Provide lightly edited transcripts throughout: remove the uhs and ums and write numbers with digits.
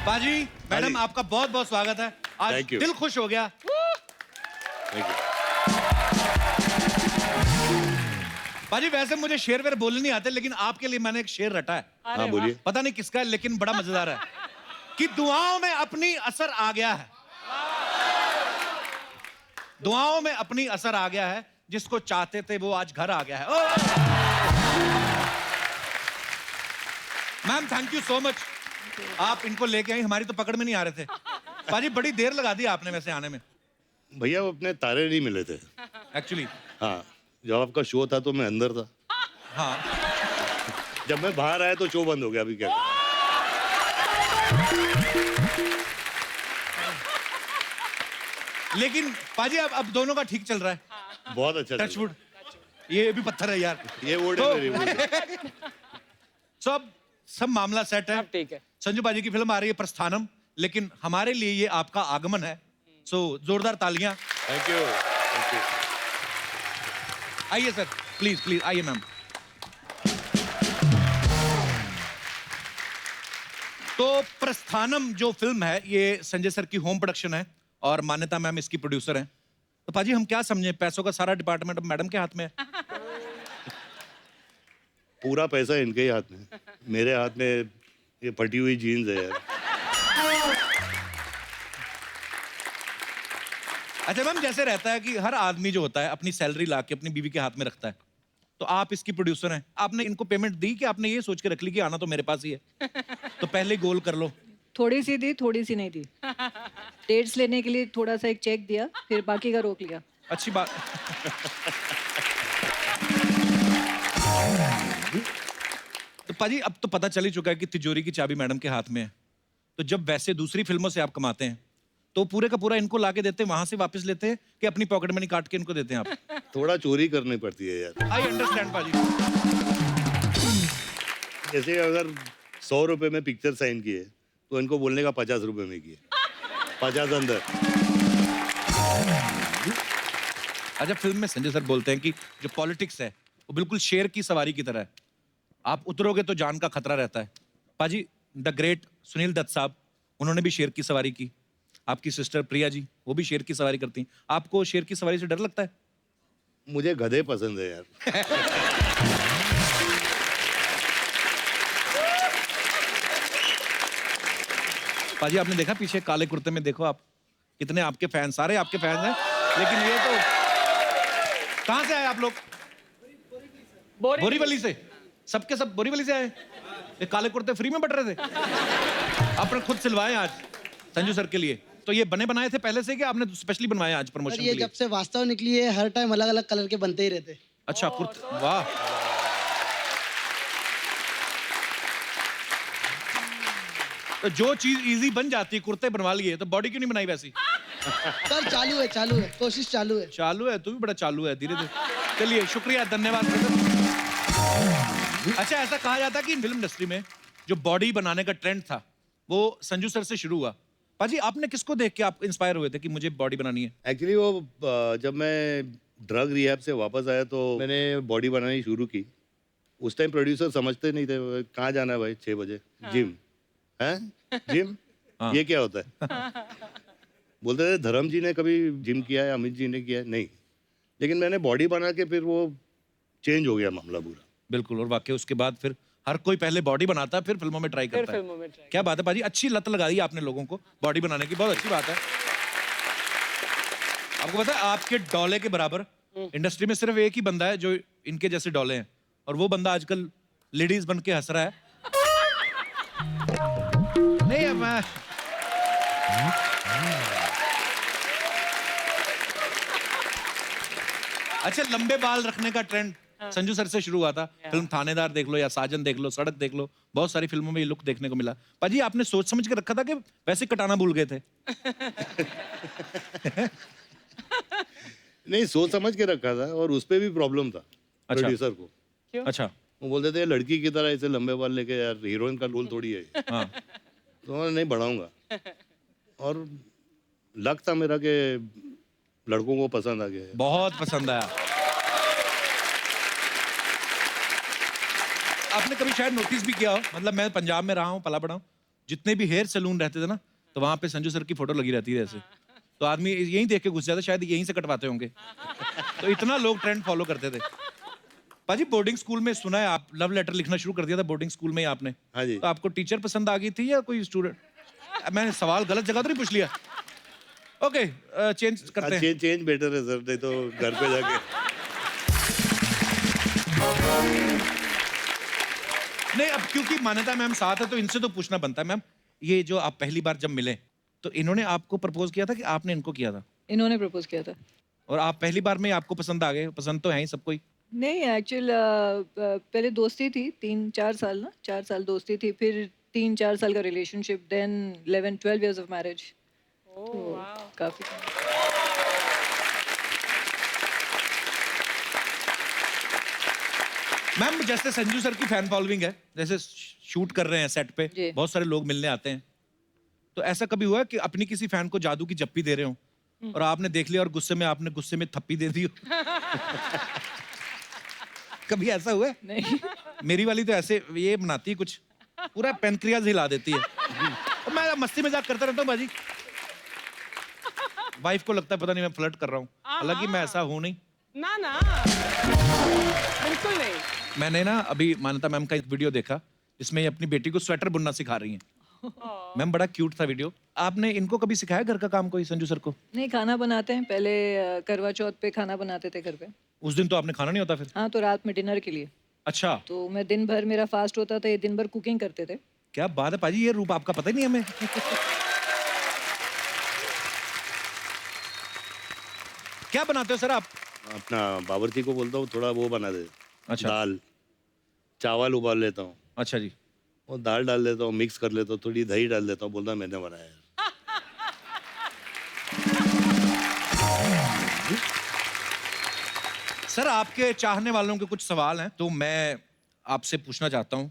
बाजी मैडम आपका बहुत बहुत स्वागत है। आज दिल खुश हो गया। बाजी वैसे मुझे शेर वेर बोलने नहीं आते, लेकिन आपके लिए मैंने एक शेर रटा है। हाँ बोलिए। पता नहीं किसका है, लेकिन बड़ा मजेदार है कि दुआओं में अपनी असर आ गया है। दुआओं में अपनी असर आ गया है, जिसको चाहते थे वो आज घर आ गया है। Ma'am thank you so much, आप इनको लेके आई, हमारी तो पकड़ में नहीं आ रहे थे। बाजी बड़ी देर लगा दी आपने वैसे आने में। भैया वो अपने तारे नहीं मिले थे एक्चुअली। हाँ, जब आपका शो था तो मैं अंदर था। हाँ, जब मैं बाहर आया तो शो बंद हो गया। अभी क्या लेकिन पाजी अब दोनों का ठीक चल रहा है। बहुत अच्छा चल टचवुड। ये भी पत्थर है यार। ये वोट है मेरी सब मामला सेट है। ठीक है। संजू बाजी की फिल्म आ रही है प्रस्थानम, लेकिन हमारे लिए ये आपका आगमन है। सो जोरदार तालियां। Thank you. आइए सर, प्लीज प्लीज आइए मैम। तो प्रस्थानम जो फिल्म है ये संजय सर की होम प्रोडक्शन है और मान्यता मैम इसकी प्रोड्यूसर हैं। तो पाजी हम क्या समझे, पैसों का सारा डिपार्टमेंट अब मैडम के हाथ में है। पूरा पैसा इनके ही हाथ में, मेरे हाथ में ये फटी हुई जीन्स है यार। अच्छा मैम, जैसे रहता है कि हर आदमी जो होता है अपनी सैलरी ला के अपनी बीवी के हाथ में रखता है, तो आप इसकी प्रोड्यूसर हैं, आपने इनको पेमेंट दी कि आपने ये सोच के रख ली कि आना तो मेरे पास ही है, तो पहले गोल कर लो। थोड़ी सी दी, थोड़ी सी नहीं दी। डेट्स लेने के लिए थोड़ा सा एक चेक दिया, फिर बाकी का रोक लिया। अच्छी बात। तो पाजी अब तो पता चल ही चुका है कि तिजोरी की चाबी मैडम के हाथ में है। तो जब वैसे दूसरी फिल्मों से आप कमाते हैं तो पूरे का पूरा इनको लाके देते हैं, वहां से वापस लेते हैं कि अपनी पॉकेट मनी काट के इनको देते हैं आप? थोड़ा चोरी करनी पड़ती है यार। आई अंडरस्टैंड पाजी। जैसे अगर 100 रुपए में पिक्चर साइन किए तो इनको बोलने का 50 रुपए में किए, 50 अंदर। अच्छा, फिल्म में संजय सर बोलते हैं कि जो पॉलिटिक्स है वो बिल्कुल शेर की सवारी की तरह है, आप उतरोगे तो जान का खतरा रहता है। पाजी द ग्रेट सुनील दत्त साहब, उन्होंने भी शेर की सवारी की। आपकी सिस्टर प्रिया जी, वो भी शेर की सवारी करती हैं। आपको शेर की सवारी से डर लगता है? मुझे गधे पसंद है यार। पाजी आपने देखा पीछे काले कुर्ते में, देखो आप कितने आपके फैन, सारे आपके फैन हैं, लेकिन ये तो कहां से आए आप लोग? बोरीवली से। सबके सब बोरीवली से आए। ये काले कुर्ते फ्री में बट रहे थे? आपने खुद सिलवाए आज संजू सर के लिए? तो ये बने बनाए थे पहले से कि आपने स्पेशली बनवाए आज प्रमोशन के लिए? जब से वास्तव निकली है हर टाइम अलग अलग कलर के बनते ही रहते। अच्छा कुर्ते, वाह। तो जो चीज इजी बन जाती है, कुर्ते बनवा लिए, तो बॉडी क्यों नहीं बनाई वैसी? सर चालू है, कोशिश चालू है। चालू है, तू भी बड़ा चालू है, धीरे धीरे। चलिए शुक्रिया, धन्यवाद। अच्छा, ऐसा कहा जाता है कि फिल्म इंडस्ट्री में जो बॉडी बनाने का ट्रेंड था वो संजू सर से शुरू हुआ। पाजी आपने किसको देख के आप इंस्पायर हुए थे कि मुझे बॉडी बनानी है? एक्चुअली वो जब मैं ड्रग रिहैब से वापस आया तो मैंने बॉडी बनानी शुरू की। उस टाइम प्रोड्यूसर समझते नहीं थे, कहाँ जाना है भाई 6 बजे? जिम है? जिम? ये क्या होता है? बोलते थे धर्म जी ने कभी जिम किया है, अमित जी ने किया है? नहीं, लेकिन मैंने बॉडी बना के फिर वो चेंज हो गया मामला पूरा। बिल्कुल, और वाकई उसके बाद फिर हर कोई पहले बॉडी बनाता है, फिर फिल्मों में ट्राई करता है। क्या बात है पाजी, अच्छी लत लगा दी आपने लोगों को बॉडी बनाने की, बहुत अच्छी बात है। आपको पता है आपके डोले के बराबर इंडस्ट्री में सिर्फ एक ही बंदा है जो इनके जैसे डोले हैं, और वो बंदा आजकल लेडीज बन के हंस रहा है। नहीं अब मैं अच्छा, लंबे बाल रखने का ट्रेंड संजू सर से शुरू हुआ था। फिल्म थानेदार देख लो या साजन देख लो, सड़क देख लो, बहुत सारी फिल्मों में ये लुक देखने को मिला। पाजी आपने सोच समझ के रखा था कि वैसे कटाना भूल गए थे? नहीं, सोच समझ के रखा था, और उस पे भी प्रॉब्लम था प्रोड्यूसर को। क्यों? अच्छा, वो बोलते थे लड़की की तरह ऐसे लंबे बाल लेके, यार हीरोइन का रोल थोड़ी है। हाँ। तो नहीं बढ़ाऊंगा। और लक था मेरा कि लड़कों को पसंद आ गया है। बहुत पसंद आया। आपने कभी शायद नोटिस भी किया हो, मतलब मैं पंजाब में रहा हूँ, पला बड़ा हूँ, जितने भी हेयर सैलून रहते थे ना, तो वहां पे संजू सर की फोटो लगी रहती है ऐसे, तो आदमी यहीं देख के घुस जाता, शायद यहीं से कटवाते होंगे। तो इतना लोग ट्रेंड फॉलो करते थे। पाजी बोर्डिंग स्कूल में सुना है आप लव लेटर लिखना शुरू कर दिया था बोर्डिंग स्कूल में ही आपने? हाँ जी। तो आपको टीचर पसंद आ गई थी या कोई स्टूडेंट? मैंने सवाल गलत जगह तो नहीं पूछ लिया? ओके, चेंज करते हैं। चेंज बेटर है सर, नहीं तो घर पे जाके। नहीं, अब क्योंकि मान्यता मैम साथ है तो इनसे तो पूछना बनता है। मैम, ये जो आप पहली बार जब मिले तो इन्होंने आपको प्रपोज किया था कि आपने इनको किया था? इन्होंने प्रपोज किया था। और आप पहली बार में ही आपको पसंद आ गए? पसंद तो है ही सबको ही। नहीं, एक्चुअल पहले दोस्ती थी 3-4 साल ना, 4 साल दोस्ती थी, फिर 3-4 साल का relationship, then 11-12 years of marriage. काफी। मैम, जैसे संजू सर की फैन फॉलोइंग है, जैसे शूट कर रहे हैं सेट पे, जी। बहुत सारे लोग मिलने आते हैं, तो ऐसा कभी हुआ है कि अपनी किसी फैन को जादू की जप्पी दे रहे हो और आपने देख लिया और गुस्से में थप्पी दे दी हो? कभी ऐसा हुआ है? नहीं। मेरी वाली तो ऐसे ये बनाती है कुछ, पूरा पेनक्रियाज हिला देती है। और मैं मस्ती मजाक करता रहता हूँ बाजी। वाइफ को लगता है पता नहीं मैं फ्लर्ट कर रहा हूँ, हालांकि मैं ऐसा हूँ नहीं। ना ना, बिल्कुल नहीं। मैंने ना अभी मान्यता मैम का एक वीडियो देखा जिसमें ये अपनी बेटी को स्वेटर बुनना सिखा रही हैं। मैम, बड़ा क्यूट था वीडियो। आपने इनको कभी सिखाया घर का काम कोई, संजू सर को? नहीं, खाना बनाते हैं पहले, करवा चौथ पे खाना बनाते थे घर पे। उस दिन तो आपने खाना नहीं होता फिर? हाँ, तो रात में डिनर के लिए। अच्छा, तो मैं दिन भर, मेरा फास्ट होता था, ये दिन भर कुकिंग करते थे। क्या बात है पाजी, ये रूप आपका पता ही नहीं हमें। क्या बनाते हो सर आप? अपना बावर्ची को बोलता हूँ थोड़ा वो बना दे। अच्छा। दाल चावल उबाल लेता हूँ, अच्छा जी। वो दाल डाल देता हूँ, मिक्स कर लेता हूँ, थोड़ी दही डाल देता हूँ, बोलता मैंने बनाया है। सर, आपके चाहने वालों के कुछ सवाल हैं तो मैं आपसे पूछना चाहता हूं।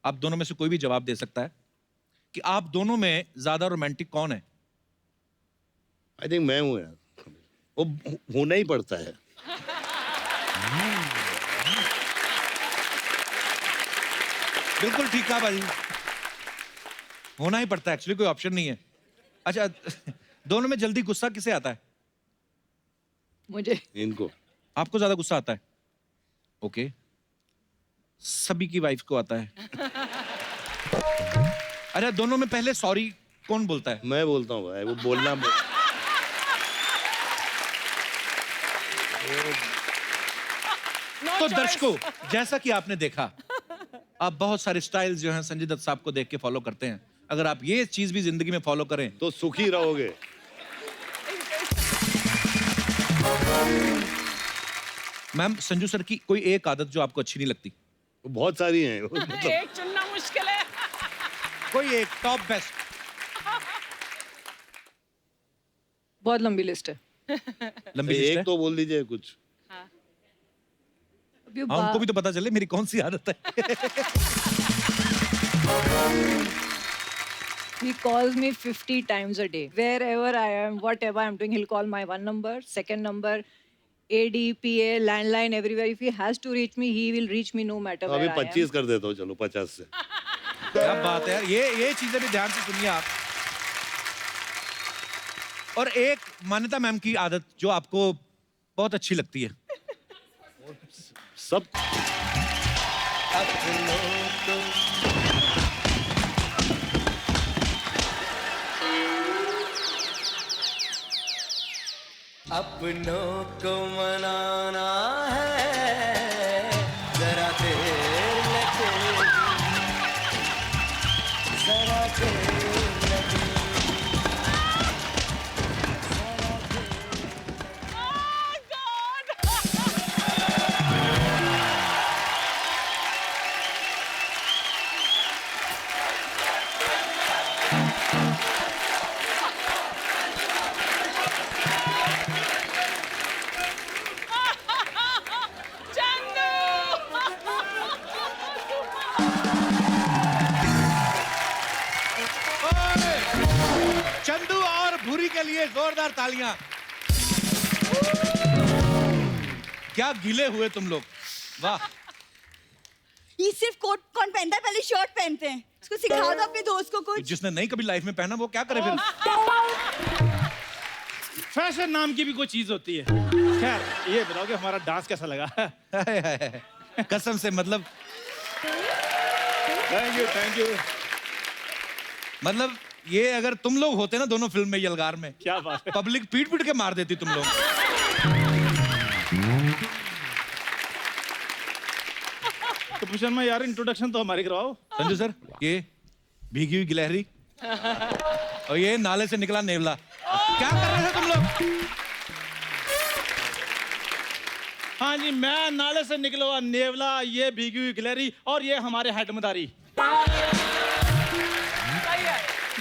आप दोनों में से कोई भी जवाब दे सकता है कि आप दोनों में ज्यादा रोमांटिक कौन है? आई थिंक मैं हूँ यार, वो होना ही पड़ता है। बिल्कुल ठीक कहा भाई, होना ही पड़ता है, एक्चुअली कोई ऑप्शन नहीं है। अच्छा, दोनों में जल्दी गुस्सा किसे आता है? मुझे। इनको। आपको ज्यादा गुस्सा आता है? ओके, सभी की वाइफ को आता है। अच्छा, दोनों में पहले सॉरी कौन बोलता है? मैं बोलता हूँ भाई, वो बोलना तो दर्शकों, जैसा कि आपने देखा, आप बहुत सारे स्टाइल्स जो हैं संजय दत्त साहब को देख के फॉलो करते हैं। अगर आप ये चीज भी जिंदगी में फॉलो करें तो सुखी रहोगे। मैम, संजू सर की कोई एक आदत जो आपको अच्छी नहीं लगती? बहुत सारी हैं मतलब। एक चुनना मुश्किल है। कोई एक टॉप बेस्ट? बहुत लंबी लिस्ट है। लंबी लिस्ट एक है? तो बोल दीजिए कुछ। अभी हाँ, उनको भी तो पता चले मेरी कौन सी आदत है। He calls me 50 times a day. Wherever I am, whatever I'm doing, he'll call my one number, second number, AD, PA, landline, everywhere. If he has to reach me, he will reach me no matter अभी where I am. 25 कर देता हूँ, चलो 50 से। क्या बात है यार, ये चीजें भी ध्यान से सुनिए आप। और एक मान्यता मैम की आदत जो आपको बहुत अच्छी लगती है? सब अपनों को मनाना है, जरा देर लगेगी, जरा देर लगेगी। के लिए जोरदार तालियां। क्या गीले हुए तुम लोग, वाह। ये सिर्फ कोट कौन पहनता है, पहले शर्ट पहनते हैं। इसको सिखाओ तो अपने दोस्त को कुछ। जिसने नहीं कभी लाइफ में पहना वो क्या करे फिर। फैशन नाम की भी कोई चीज होती है। खैर ये बताओ कि हमारा डांस कैसा लगा? हाय, हाय, हाय। कसम से मतलब थैंक यू। मतलब ये अगर तुम लोग होते ना दोनों फिल्म में यलगार में, क्या बात है। पब्लिक पीट पीट के मार देती तुम लोग। तो भूषण में यार इंट्रोडक्शन तो हमारी करवाओ। संजू सर, ये भीगी हुई गिलहरी और ये नाले से निकला नेवला, क्या कर रहे थे तुम लोग? हाँ जी, मैं नाले से निकला हुआ नेवला, ये भीगी हुई गिलहरी और ये हमारे हेड मदारी,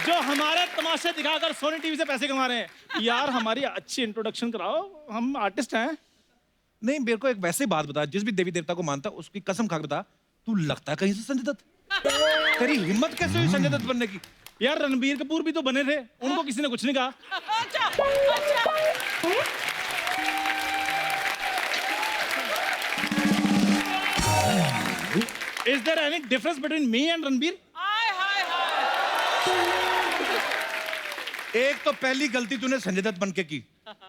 जो हमारे तमाशे दिखाकर सोनी टीवी से पैसे कमा रहे हैं। यार हमारी अच्छी इंट्रोडक्शन कराओ, हम आर्टिस्ट हैं। नहीं, मेरे को एक वैसे बात बता, जिस भी देवी देवता को मानता उसकी कसम खा के बता, तू लगता है कहीं से संजय दत्त? तेरी हिम्मत कैसे हुई संजय दत्त बनने की? यार रणबीर कपूर भी तो बने थे, उनको किसी ने कुछ नहीं कहा। Is there any difference between me and Ranbir? हाय हाय हाय। एक तो पहली गलती तूने संजय दत्त बन के की,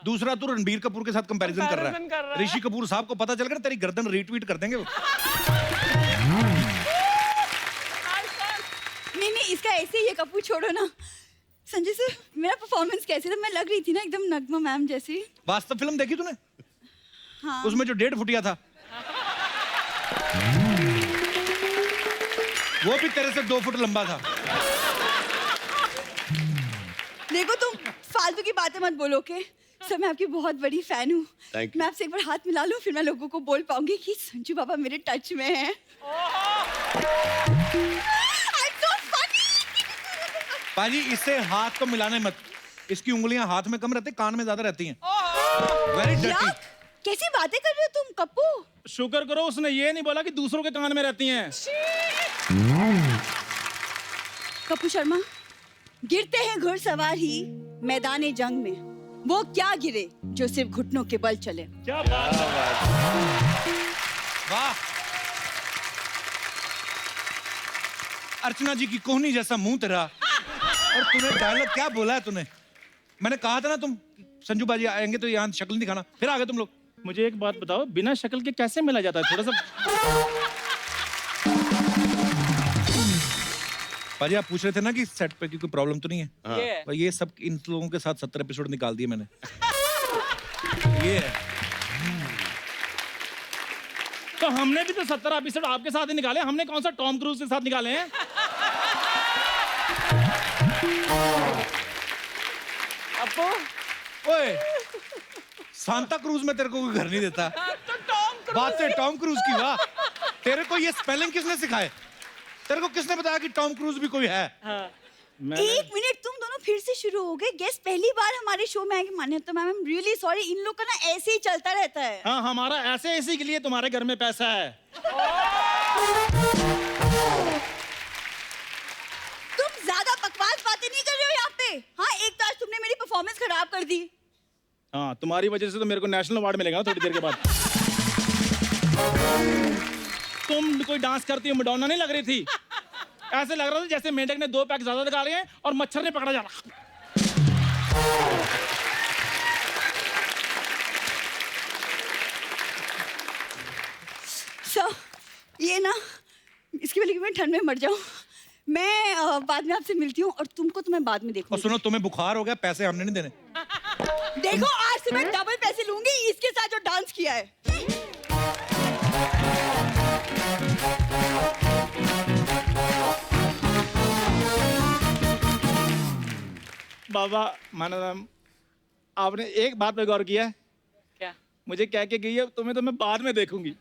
दूसरा तू रणबीर कपूर के साथ कंपैरिजन कर Comparison कर रहा रहा है। है। ऋषि कपूर साहब को पता चल गया तेरी गर्दन रीट्वीट कर देंगे वो। नहीं, इसका ऐसे ही है। कपूर छोड़ो ना। संजय सर, मेरा परफॉर्मेंस कैसे था? मैं लग रही थी ना एकदम नगमा मैम जैसी। वास्तव फिल्म देखी तूने? हाँ। उसमें जो 1.5 फुटिया था वो भी तेरे से 2 फुट लंबा था। देखो तुम फालतू की बातें मत बोलो के। सर मैं आपकी बहुत बड़ी फैन हूँ। Thank you. मैं आपसे एक बार हाथ मिला लूं, फिर मैं लोगों को बोल पाऊंगी कि संजू बाबा मेरे टच में हैं। I'm so funny. पाजी, इससे हाथ तो मिलाने मत, इसकी उंगलियां हाथ में कम रहती, कान में ज्यादा रहती हैं। Very dirty. यार, कैसी बातें कर रहे हो तुम कप्पू? शुक्र करो उसने ये नहीं बोला कि दूसरों के कान में रहती हैं। कप्पू शर्मा, गिरते हैं घुड़सवार ही मैदाने जंग में, वो क्या गिरे जो सिर्फ घुटनों के बल चले। क्या बात है। वाह। अर्चना जी की कोहनी जैसा मुंह तेरा, और तूने डायलॉग क्या बोला है तूने? मैंने कहा था ना तुम संजू बाजी आएंगे तो यहाँ शक्ल नहीं दिखाना, फिर आ गए तुम लोग। मुझे एक बात बताओ, बिना शक्ल के कैसे मिला जाता है? थोड़ा सा पाजी, आप पूछ रहे थे ना कि सेट पे की कोई प्रॉब्लम तो नहीं है? हाँ। ये और ये सब इन लोगों के साथ 70 एपिसोड निकाल दिए मैंने। ये है। तो हमने भी तो 70 एपिसोड आपके साथ ही निकाले। हमने कौन सा टॉम क्रूज के साथ निकाले हैं? अपू ओए, सांता क्रूज में तेरे को कोई घर नहीं देता। तो टॉम क्रूज बातें टॉम क्रूज की, वाह। तेरे को ये स्पेलिंग किसने सिखाए? तेरे को किसने बताया कि टॉम क्रूज भी कोई है? एक मिनट, तुम दोनों फिर से शुरू हो गए। गेस्ट पहली बार हमारे शो में आएंगे। Manyata ma'am, I am really sorry. इन लोग का ना ऐसे ही चलता रहता है। हाँ, हमारा ऐसे इसी के लिए तुम्हारे घर में पैसा है। तुम ज्यादा बकवास बातें नहीं कर रहे हो यहाँ पे। हाँ, एक तो आज तुमने मेरी परफॉर्मेंस खराब कर दी। हाँ, तुम्हारी वजह से तो मेरे को नेशनल अवार्ड मिलेगा ना थोड़ी देर के बाद। तुम कोई डांस करती हो, मडोना नहीं लग रही थी। ऐसे लग रहा था जैसे मेंढक ने 2 पैक ज्यादा निकाले हैं और मच्छर ने पकड़ा जा रहा। सर, ये ना, इसकी वजह से मैं ठंड में मर जाऊं। मैं बाद में आपसे मिलती हूँ और तुमको तो मैं बाद में और देखूंगी। सुनो, तुम्हें बुखार हो गया, पैसे हमने नहीं देने। देखो, आज से मैं डबल पैसे लूंगी इसके साथ जो डांस किया है। बाबा मैडम, आपने एक बात पे गौर किया है? क्या? मुझे कह के गई है तुम्हें तो मैं बाद में देखूंगी।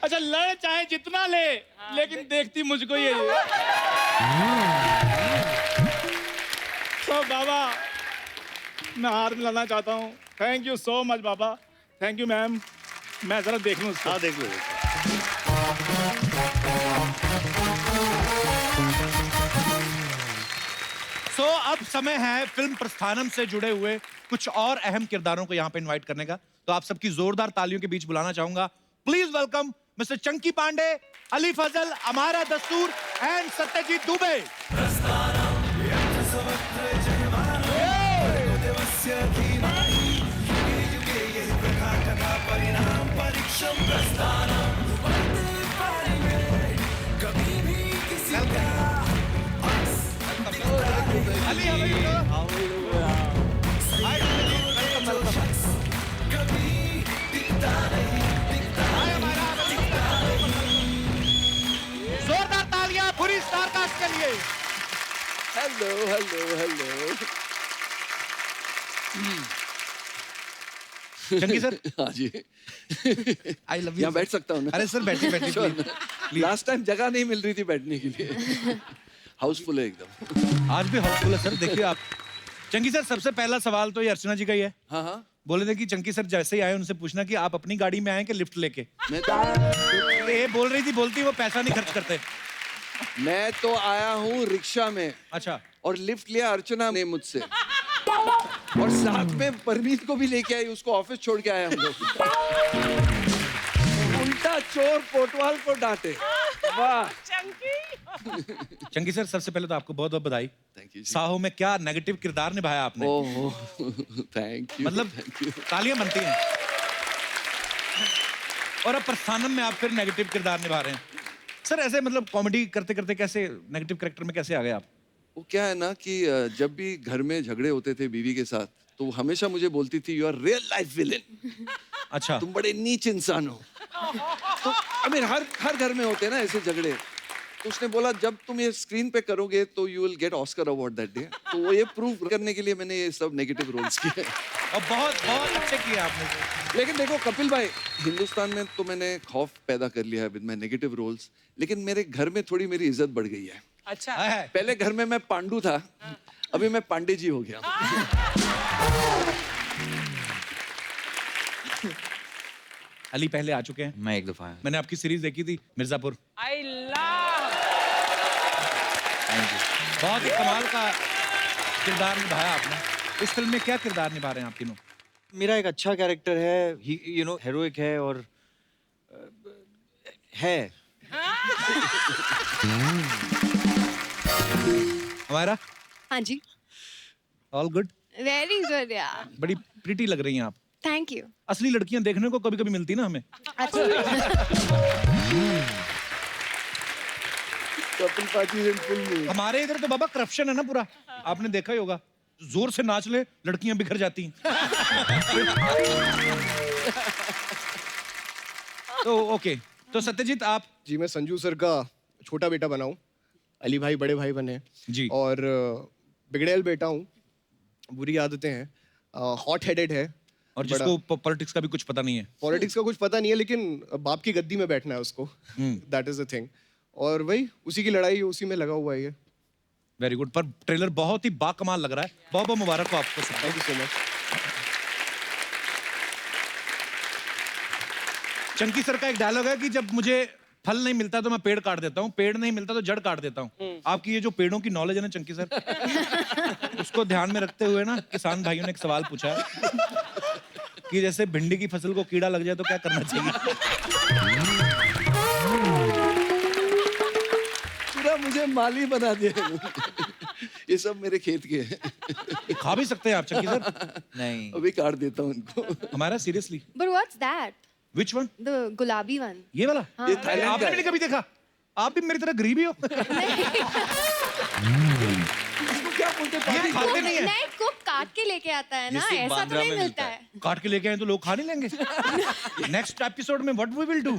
अच्छा, लड़े चाहे जितना ले, लेकिन देखती मुझको ये। तो बाबा, मैं हाथ मिलाना चाहता हूँ। Thank you so much Baba. Thank you ma'am. मैं जरा देख लूँ उसको। हाँ, देख लो। सो अब समय है फिल्म प्रस्थानम से जुड़े हुए कुछ और अहम किरदारों को यहाँ पे इनवाइट करने का। तो आप सबकी जोरदार तालियों के बीच बुलाना चाहूंगा। Please welcome mister Chunky Pandey, Ali Fazal, Amyra Dastur and Satyajeet Dubey. Ali, how are you, sir? Hi, welcome, welcome. Hi, Amara, जोरदार तालियां पूरी स्टारकास्ट के लिए। Hello hello hello. Chunky sir, हाँ जी। I love you. यहाँ बैठ सकता हूँ ना? अरे सर बैठिए बैठिए प्लीज। लास्ट टाइम जगह नहीं मिल रही थी बैठने के लिए। हाउसफुल है एकदम। आज भी हाउसफुल है सर। देखिए आप चंकी सर, सबसे पहला सवाल तो ये अर्चना जी का ही है। हाँ हाँ। बोले थे कि चंकी सर जैसे ही आए उनसे पूछना कि आप अपनी गाड़ी में आए कि लिफ्ट लेके। मैं तो ये बोल रही थी, बोलती वो पैसा नहीं खर्च करते। मैं तो आया हूँ रिक्शा में अच्छा, और लिफ्ट लिया अर्चना ने मुझसे, और साथ में परमीत को भी लेके आई, उसको ऑफिस छोड़ के आया हम लोग। उल्टा चोर कोतवाल को डांटे। वाह। चंकी सर सबसे पहले तो आपको बहुत बहुत बधाई। Thank you. साहो में क्या नेगेटिव किरदार निभाया आपने। Oh thank you. मतलब तालियां बनती हैं। और अब प्रस्थानम में आप फिर नेगेटिव किरदार निभा रहे हैं। सर ऐसे मतलब कॉमेडी करते करते कैसे नेगेटिव कैरेक्टर में कैसे आ गए आप? वो क्या है ना कि जब भी घर में झगड़े होते थे बीवी के साथ, तो वो हमेशा मुझे बोलती थी you are real life villain. अच्छा, तुम बड़े नीच इंसान हो। तो आई मीन हर घर में होते हैं ना ऐसे झगड़े। तो उसने बोला जब तुम ये स्क्रीन पे करोगे तो you will get Oscar award that day. तो वो ये प्रूव करने के लिए मैंने ये सब नेगेटिव रोल्स किए। और बहुत बहुत अच्छे किए आपने। लेकिन देखो कपिल भाई, हिंदुस्तान में तो मैंने खौफ पैदा कर लिया है विद माय नेगेटिव रोल्स, लेकिन मेरे घर में थोड़ी मेरी इज्जत बढ़ गई है। अच्छा। है। पहले घर में मैं पांडु था, अभी मैं पांडे जी हो गया। अली पहले आ चुके हैं। मैं एक दफा आया। मैंने आपकी सीरीज देखी थी Mirzapur. I love. Thank you. बहुत ही कमाल का किरदार निभाया आपने। इस फिल्म में क्या किरदार निभा रहे हैं आप तीनों? मेरा एक अच्छा कैरेक्टर है, यू नो हेरोइक है और है। हमारा हाँ जी, ऑल गुड। वेरी गुड यार, बड़ी प्रिटी लग रही हैं आप। Thank you. असली लड़कियां देखने को कभी कभी मिलती ना हमें। कपिल पाजी इन फुल मूवी। हमारे इधर तो बाबा करप्शन है ना पूरा, आपने देखा ही होगा। जोर से नाच ले लड़कियां बिखर जाती हैं। तो ओके, तो सत्यजीत आप। जी मैं संजू सर का छोटा बेटा बना हूँ, अली भाई बड़े भाई बने जी। और बिगड़ैल बेटा हूँ, बुरी आदतें हैं, हॉट हेडेड है और जिसको पॉलिटिक्स का भी कुछ पता नहीं है। पॉलिटिक्स का कुछ पता नहीं है, लेकिन बाप की गद्दी में बैठना है उसको, दैट इज द थिंग। और वही उसी की लड़ाई, उसी में लगा हुआ है ये। Very good. पर ट्रेलर बहुत ही बाकमाल लग रहा है। बहुत बहुत मुबारक हो आपको। Thank you so much. Chunky sir का एक डायलॉग है कि जब मुझे फल नहीं मिलता तो मैं पेड़ काट देता हूँ, पेड़ नहीं मिलता तो जड़ काट देता हूँ। आपकी ये जो पेड़ों की नॉलेज है ना चंकी सर, उसको ध्यान में रखते हुए ना किसान भाइयों ने एक सवाल पूछा है कि जैसे भिंडी की फसल को कीड़ा लग जाए तो क्या करना चाहिए? पूरा मुझे माली बना दिया। ये सब मेरे खेत के हैं। ये खा भी सकते हैं आप चंकी सर? नहीं। अभी काट देता हूँ इनको। हमारा seriously. But what's that? Which one? The गुलाबी वन। ये वाला? हाँ। ये थाईलैंड का आपने भी है। नहीं कभी देखा? आप भी मेरी तरह गरीब ही हो। क्या बोलते हैं? ये खाते नहीं है। नहीं, कुक काट के लेके आता है ना, जिसे ऐसा तो बांद्रा नहीं में मिलता मिलता है। काट के लेके आए तो लोग खा नहीं लेंगे। नेक्स्ट एपिसोड में व्हाट वी विल डू,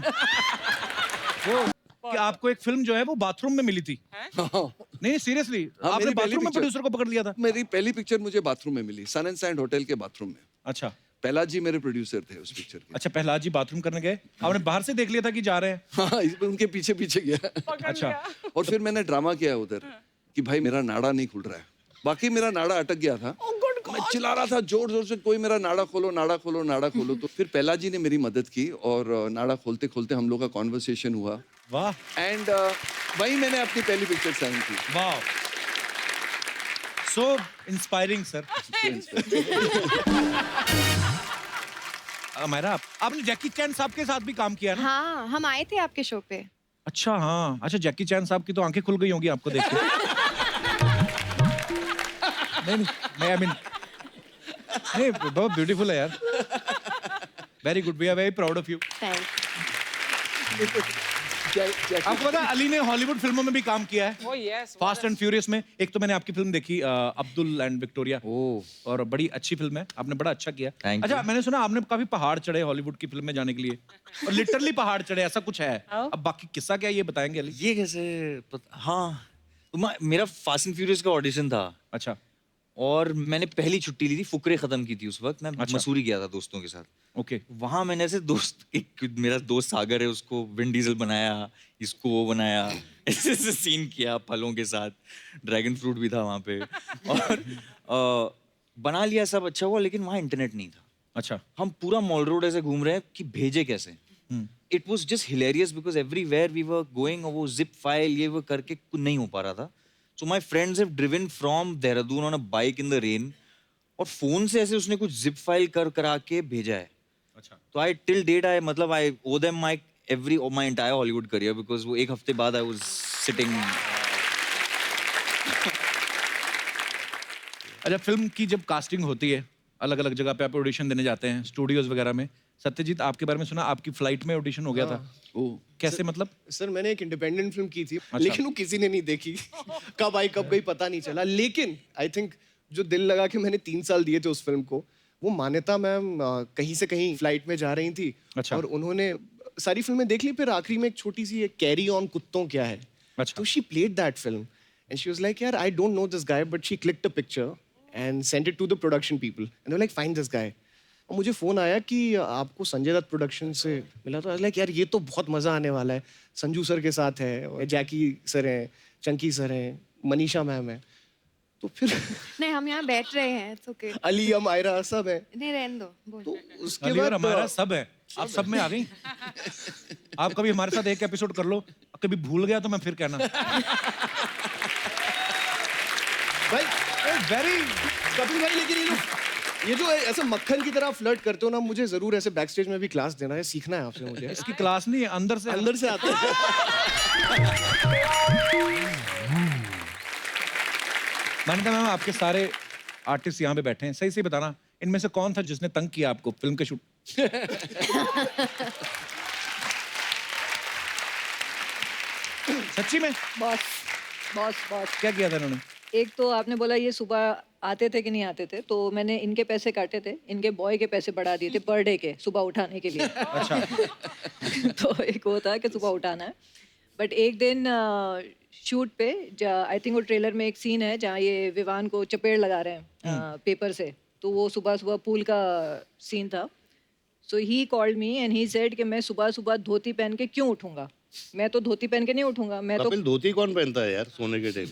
वो कि आपको एक फिल्म जो है वो बाथरूम में मिली थी। नहीं सीरियसली, हाँ, आपने मेरी पहली बाथरूम में picture- प्रोड्यूसर को पकड़ लिया था। मेरी पहली पिक्चर मुझे बाथरूम में मिली, सन एंड सैंड होटल के बाथरूम में। अच्छा पहला जी मेरे प्रोड्यूसर थे उस पिक्चर के। अच्छा, प्रहलाद जी बाथरूम करने गए, आपने बाहर से देख लिया था कि जा रहे हैं? हाँ, इसमें उनके पीछे पीछे गया। अच्छा, और फिर मैंने ड्रामा किया उधर कि भाई मेरा नाड़ा नहीं खुल रहा है। बाकी मेरा नाड़ा अटक गया था। मैं चिल्ला रहा था जोर जोर से, कोई मेरा नाड़ा खोलो, नाड़ा खोलो, नाड़ा खोलो। तो फिर पहला जी ने मेरी मदद की और नाड़ा खोलते खोलते हम लोग का कॉन्वर्सेशन हुआ। वाह एंड वही मैंने अपनी पहली पिक्चर साइन की। वाह। So inspiring, sir. मेरा आपने जैकी चैन साहब के साथ भी काम किया ना? हाँ, हम आए थे आपके शो पे। अच्छा हाँ, अच्छा जैकी चैन साहब की तो आंखें खुल गई होंगी आपको देख के। नहीं मैं आई मीन नहीं बहुत ब्यूटीफुल है यार। Very good, we are very proud of you. आपको पता है अली ने हॉलीवुड फिल्मों में भी काम किया है। Oh yes. Fast and furious में एक तो मैंने आपकी फिल्म देखी अब्दुल एंड विक्टोरिया, और बड़ी अच्छी फिल्म है, आपने बड़ा अच्छा किया। Thank अच्छा मैंने सुना आपने काफी पहाड़ चढ़े हॉलीवुड की फिल्म में जाने के लिए, और लिटरली पहाड़ चढ़े, ऐसा कुछ है? अब बाकी किस्सा क्या है ये बताएंगे अली? ये कैसे हाँ मेरा फास्ट एंड फ्यूरियस का ऑडिशन था। अच्छा। और मैंने पहली छुट्टी ली थी, फुकरे खत्म की थी उस वक्त। मैं अच्छा। मसूरी गया था दोस्तों के साथ। ओके। वहां मैंने ऐसे एक मेरा दोस्त सागर है, उसको विन डीजल बनाया, इसको वो बनाया, ऐसे ऐसे सीन किया फलों के साथ। ड्रैगन फ्रूट भी था वहां पे और बना लिया, सब अच्छा हुआ, लेकिन वहां इंटरनेट नहीं था। अच्छा। हम पूरा मॉल रोड ऐसे घूम रहे हैं कि भेजे कैसे। It was just hilarious because everywhere we were going, और वो जिप फाइल ये वो करके नहीं हो पा रहा था। So my friends have driven from Dehradun on a bike in the rain, और फोन से ऐसे उसने कुछ जिप फाइल करा के भेजा है। अच्छा। तो आई टिल डेट आई मतलब I owe them my entire Hollywood career, because वो एक हफ्ते बाद आई वाज सिटिंग। अच्छा फिल्म की जब कास्टिंग होती है, अलग अलग जगह पे आप ऑडिशन देने जाते हैं, स्टूडियोज वगैरह में, सत्यजीत आपके बारे में सुना आपकी फ्लाइट में ऑडिशन हो गया था? कैसे मतलब? सर मैंने एक इंडिपेंडेंट फिल्म की थी, लेकिन वो किसी ने नहीं देखी। कब आई कब गई पता नहीं चला। लेकिन आई थिंक जो दिल लगा के मैंने 3 साल दिए थे उस फिल्म को, वो मान्यता मैम कहीं से कहीं फ्लाइट में जा रही थी। अच्छा। और उन्होंने सारी फिल्में देख ली, फिर आखिरी में एक छोटी सी एक कैरी ऑन कुत्तों क्या है। अच्छा। तो she played that film and she was like यार I don't know this guy, but she clicked a picture and send it to the production people and they were like find this guy. और मुझे phone आया कि आपको Sanjay Dutt production से मिला, तो like यार ये तो बहुत मजा आने वाला है, संजू सर के साथ है, और जैकी सर हैं, चंकी सर हैं, मनीषा मैम है। तो फिर नहीं, हम यहाँ बैठ रहे हैं, it's okay. अली अमायरा सब है। नहीं रहने दो, बोल। तो उसके अली और बाद हमारा सब है, आप सब में आ गई। आप कभी हमारे साथ एक एपिसोड कर लो, कभी भूल गया तो मैं फिर कहना। भाई वेरी कपिल भाई, लेकिन ये जो ऐसे मक्खन की तरह फ्लर्ट करते हो ना, मुझे जरूर ऐसे बैक स्टेज में भी क्लास देना है, सीखना है आपसे मुझे। इसकी क्लास नहीं है, अंदर से आता है। मैंने कहा मैम आपके सारे आर्टिस्ट यहाँ पे बैठे हैं, सही से बताना इनमें से कौन था जिसने तंग किया आपको फिल्म के शूट? सच्ची में? बॉस बॉस बॉस क्या किया था इन्होंने? एक तो आपने बोला ये सुबह आते थे कि नहीं आते थे, तो मैंने इनके पैसे काटे थे, इनके बॉय के पैसे बढ़ा दिए थे पर डे के, सुबह उठाने के लिए। अच्छा। तो एक होता है कि सुबह उठाना है, बट एक दिन शूट पे आई थिंक वो ट्रेलर में एक सीन है जहाँ ये विवान को चपेड़ लगा रहे हैं पेपर से, तो वो सुबह सुबह पूल का सीन था। So he called me and he said कि मैं सुबह सुबह धोती पहन के क्यों उठूंगा, मैं तो धोती पहन के नहीं उठूंगा, मैं तो कपिल धोती कौन पहनता है यार सोने के टाइम?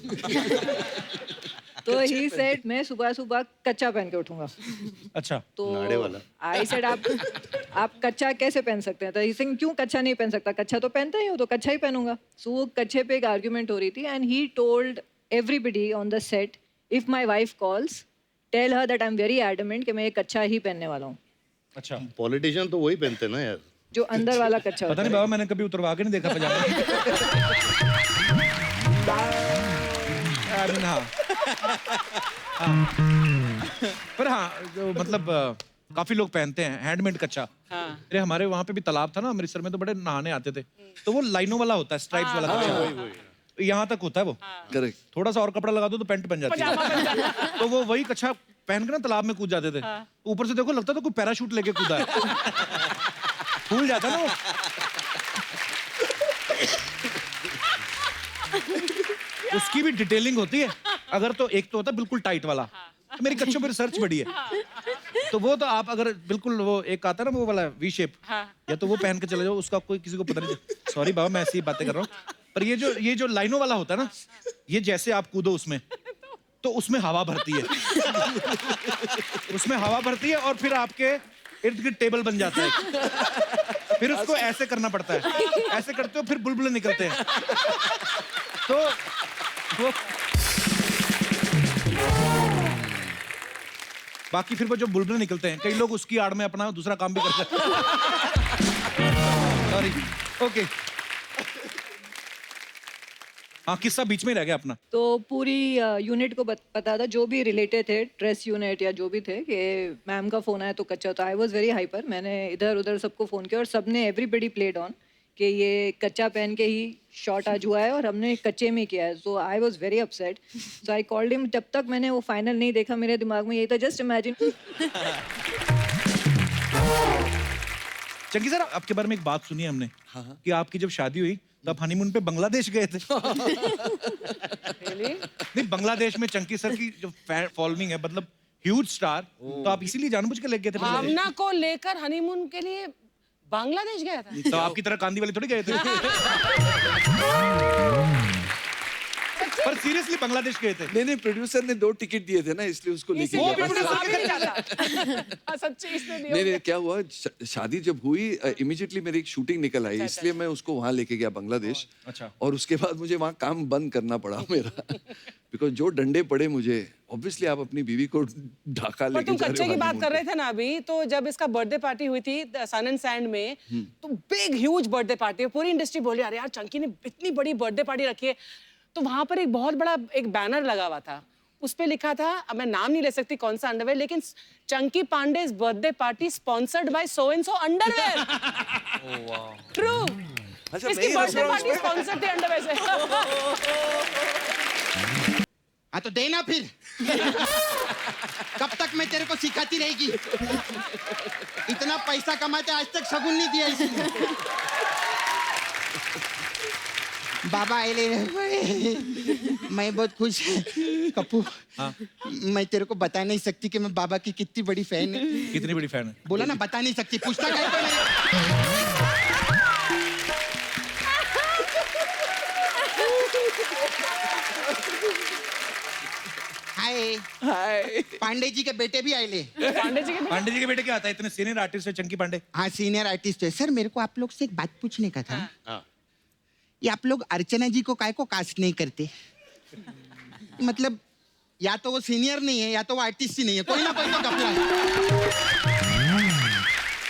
तो ही सेड मैं सुबह सुबह कच्चा पहन के उठूंगा। अच्छा। तो नाड़े वाला। आई सेड आप कच्चा कैसे पहन सकते हैं? तो ही सेड क्यों कच्चा नहीं पहन सकता, कच्चा तो पहनता ही हो, तो कच्चा ही पहनूंगा। सो वो कच्चे पे एक आर्ग्यूमेंट हो रही थी and he told everybody on the set if my wife calls tell her that I am very adamant कि मैं ये कच्चा ही पहनने वाला हूँ। अच्छा। पॉलिटिशियन तो वही पहनते ना यार, जो अंदर वाला कच्चा पता नहीं बाबा, मैंने कभी उतरवा के नहीं देखा पजामा। पर हाँ जो मतलब काफी लोग पहनते हैं हैंडमेड कच्चा। अरे हमारे वहाँ पे भी तालाब था ना अमृतसर में, तो बड़े नहाने आते थे, तो वो लाइनों वाला होता है, स्ट्राइप्स वाला कच्चा, यहाँ तक होता है वो। करेक्ट। थोड़ा सा और कपड़ा लगा दो तो पैंट बन जाती है। तो वो वही कच्चा पहन के ना तालाब में कूद जाते थे। ऊपर से देखो लगता था कोई पैराशूट लेके कूदा है, फूल जाता ना वो। उसकी भी डिटेलिंग होती है। अगर तो एक तो होता है बिल्कुल टाइट वाला, तो मेरी कच्चों पे रिसर्च बड़ी है, तो वो तो आप अगर बिल्कुल वो एक आता है ना वो वाला वी शेप, या तो वो पहन के चले जाओ, उसका कोई किसी को पता नहीं। सॉरी बाबा मैं ऐसी बातें कर रहा हूँ, पर ये जो लाइनों वाला होता है ना, ये जैसे आप कूदो उसमें, तो उसमें हवा भरती है। उसमें हवा भरती है और फिर आपके इर्द गिर्द टेबल बन जाता है, फिर उसको ऐसे करना पड़ता है, ऐसे करते हो फिर बुलबुले निकलते हैं। तो वो बाकी फिर वो जो बुलबुल निकलते हैं, कई लोग उसकी आड़ में अपना दूसरा काम भी करते हैं। Sorry, okay. हाँ, किस्सा बीच में रह गया अपना। तो पूरी यूनिट को पता था, जो भी रिलेटेड थे, ड्रेस यूनिट या जो भी थे, कि मैम का फ़ोन आया तो कच्चा। तो आई वाज वेरी हाइपर। मैंने इधर उधर सबको फ़ोन किया और सबने एवरीबडी प्लेड ऑन कि ये कच्चा पहन के ही शॉट आज हुआ है और हमने कच्चे में किया है। So I was very upset. So I called him. जब तक मैंने वो फाइनल नहीं देखा, मेरे दिमाग में यही था, जस्ट इमेजिन। चंकी सर, आपके बारे में एक बात सुनी हमने कि आपकी जब शादी हुई तो आप हनीमून पे बांग्लादेश गए थे। नहीं, बांग्लादेश में चंकी सर की जो फॉलोइंग है, मतलब ह्यूज स्टार, तो आप इसीलिए जानबूझ के ले गए थे बांग्लादेश? भावना को लेकर हनीमून के लिए बांग्लादेश गया था। तो आपकी तरह कांदी वाले थोड़ी गए थे। पर सीरियसली बांग्लादेश गए थे? नहीं, प्रोड्यूसर ने 2 टिकट दिए थे ना, इसलिए उसको लेके वो गया। भी वहाँ भी नहीं जाता। सच्ची इसने दिया। नहीं, क्या हुआ, शादी जब हुई इमीडिएटली मेरी एक शूटिंग निकल आई, इसलिए मैं उसको वहां लेके गया बांग्लादेश। अच्छा। और उसके बाद मुझे वहां काम बंद करना पड़ा मेरा, बिकॉज जो डंडे पड़े मुझे। ऑब्वियसली आप अपनी बीवी को ढाका पर लेके तुम जा रहे कच्चे हो की बात honeymoon कर पे। रहे थे ना अभी, तो जब इसका बर्थडे पार्टी हुई थी सन एंड सैंड में, तो बिग ह्यूज बर्थडे पार्टी, पूरी इंडस्ट्री बोली अरे यार चंकी ने इतनी बड़ी बर्थडे पार्टी रखी है। तो वहां पर एक बहुत बड़ा एक बैनर लगा हुआ था, उस पे लिखा था, अब मैं नाम नहीं ले सकती कौन सा अंडरवेयर, लेकिन Chunky Pandey's birthday party sponsored by so and so underwear. True. अच्छा, इसकी मैं बर्थडे पार्टी स्पॉन्सर्ड थी अंडरवेयर से। हाँ तो देना फिर। कब तक मैं तेरे को सिखाती रहेगी? इतना पैसा कमाते आज तक शगुन नहीं दिया इसने। बाबा आए ले मैं बहुत खुश। कप्पू, मैं तेरे को बता नहीं सकती कि मैं बाबा की कितनी बड़ी फैन है। कितनी बड़ी फैन है? बोला ना, बता नहीं सकती। पूछता क्या है नहीं। हाय, पांडे जी के बेटे भी आए ले। पांडे जी के पांडे जी के बेटे क्या आता है? इतने सीनियर आर्टिस्ट है चंकी पांडे। हाँ, सीनियर आर्टिस्ट है। सर, मेरे को आप लोग से एक बात पूछने का था। ये आप लोग अर्चना जी को काय को कास्ट नहीं करते? मतलब या तो वो सीनियर नहीं है या तो वो आर्टिस्ट ही नहीं है, कोई ना कोई तो घपला है।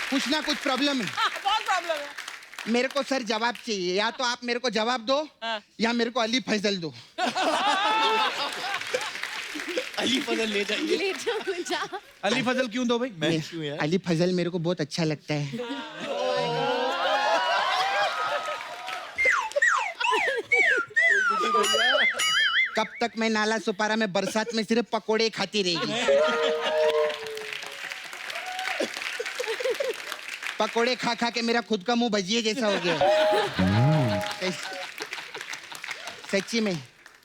कुछ ना कुछ प्रॉब्लम है। बहुत प्रॉब्लम है। मेरे को सर जवाब चाहिए। या तो आप मेरे को जवाब दो या मेरे को अली फजल दो। अली फजल ले जाइए। ले जाओ जा। अली फजल क्यों दो भाई? मैं क्यों यार? अली फजल मेरे को बहुत अच्छा लगता है। कब तक मैं नाला सुपारा में बरसात में सिर्फ पकोड़े खाती रहेगी? पकोड़े खा खा के मेरा खुद का मुंह भजिए जैसा हो गया। सच्ची में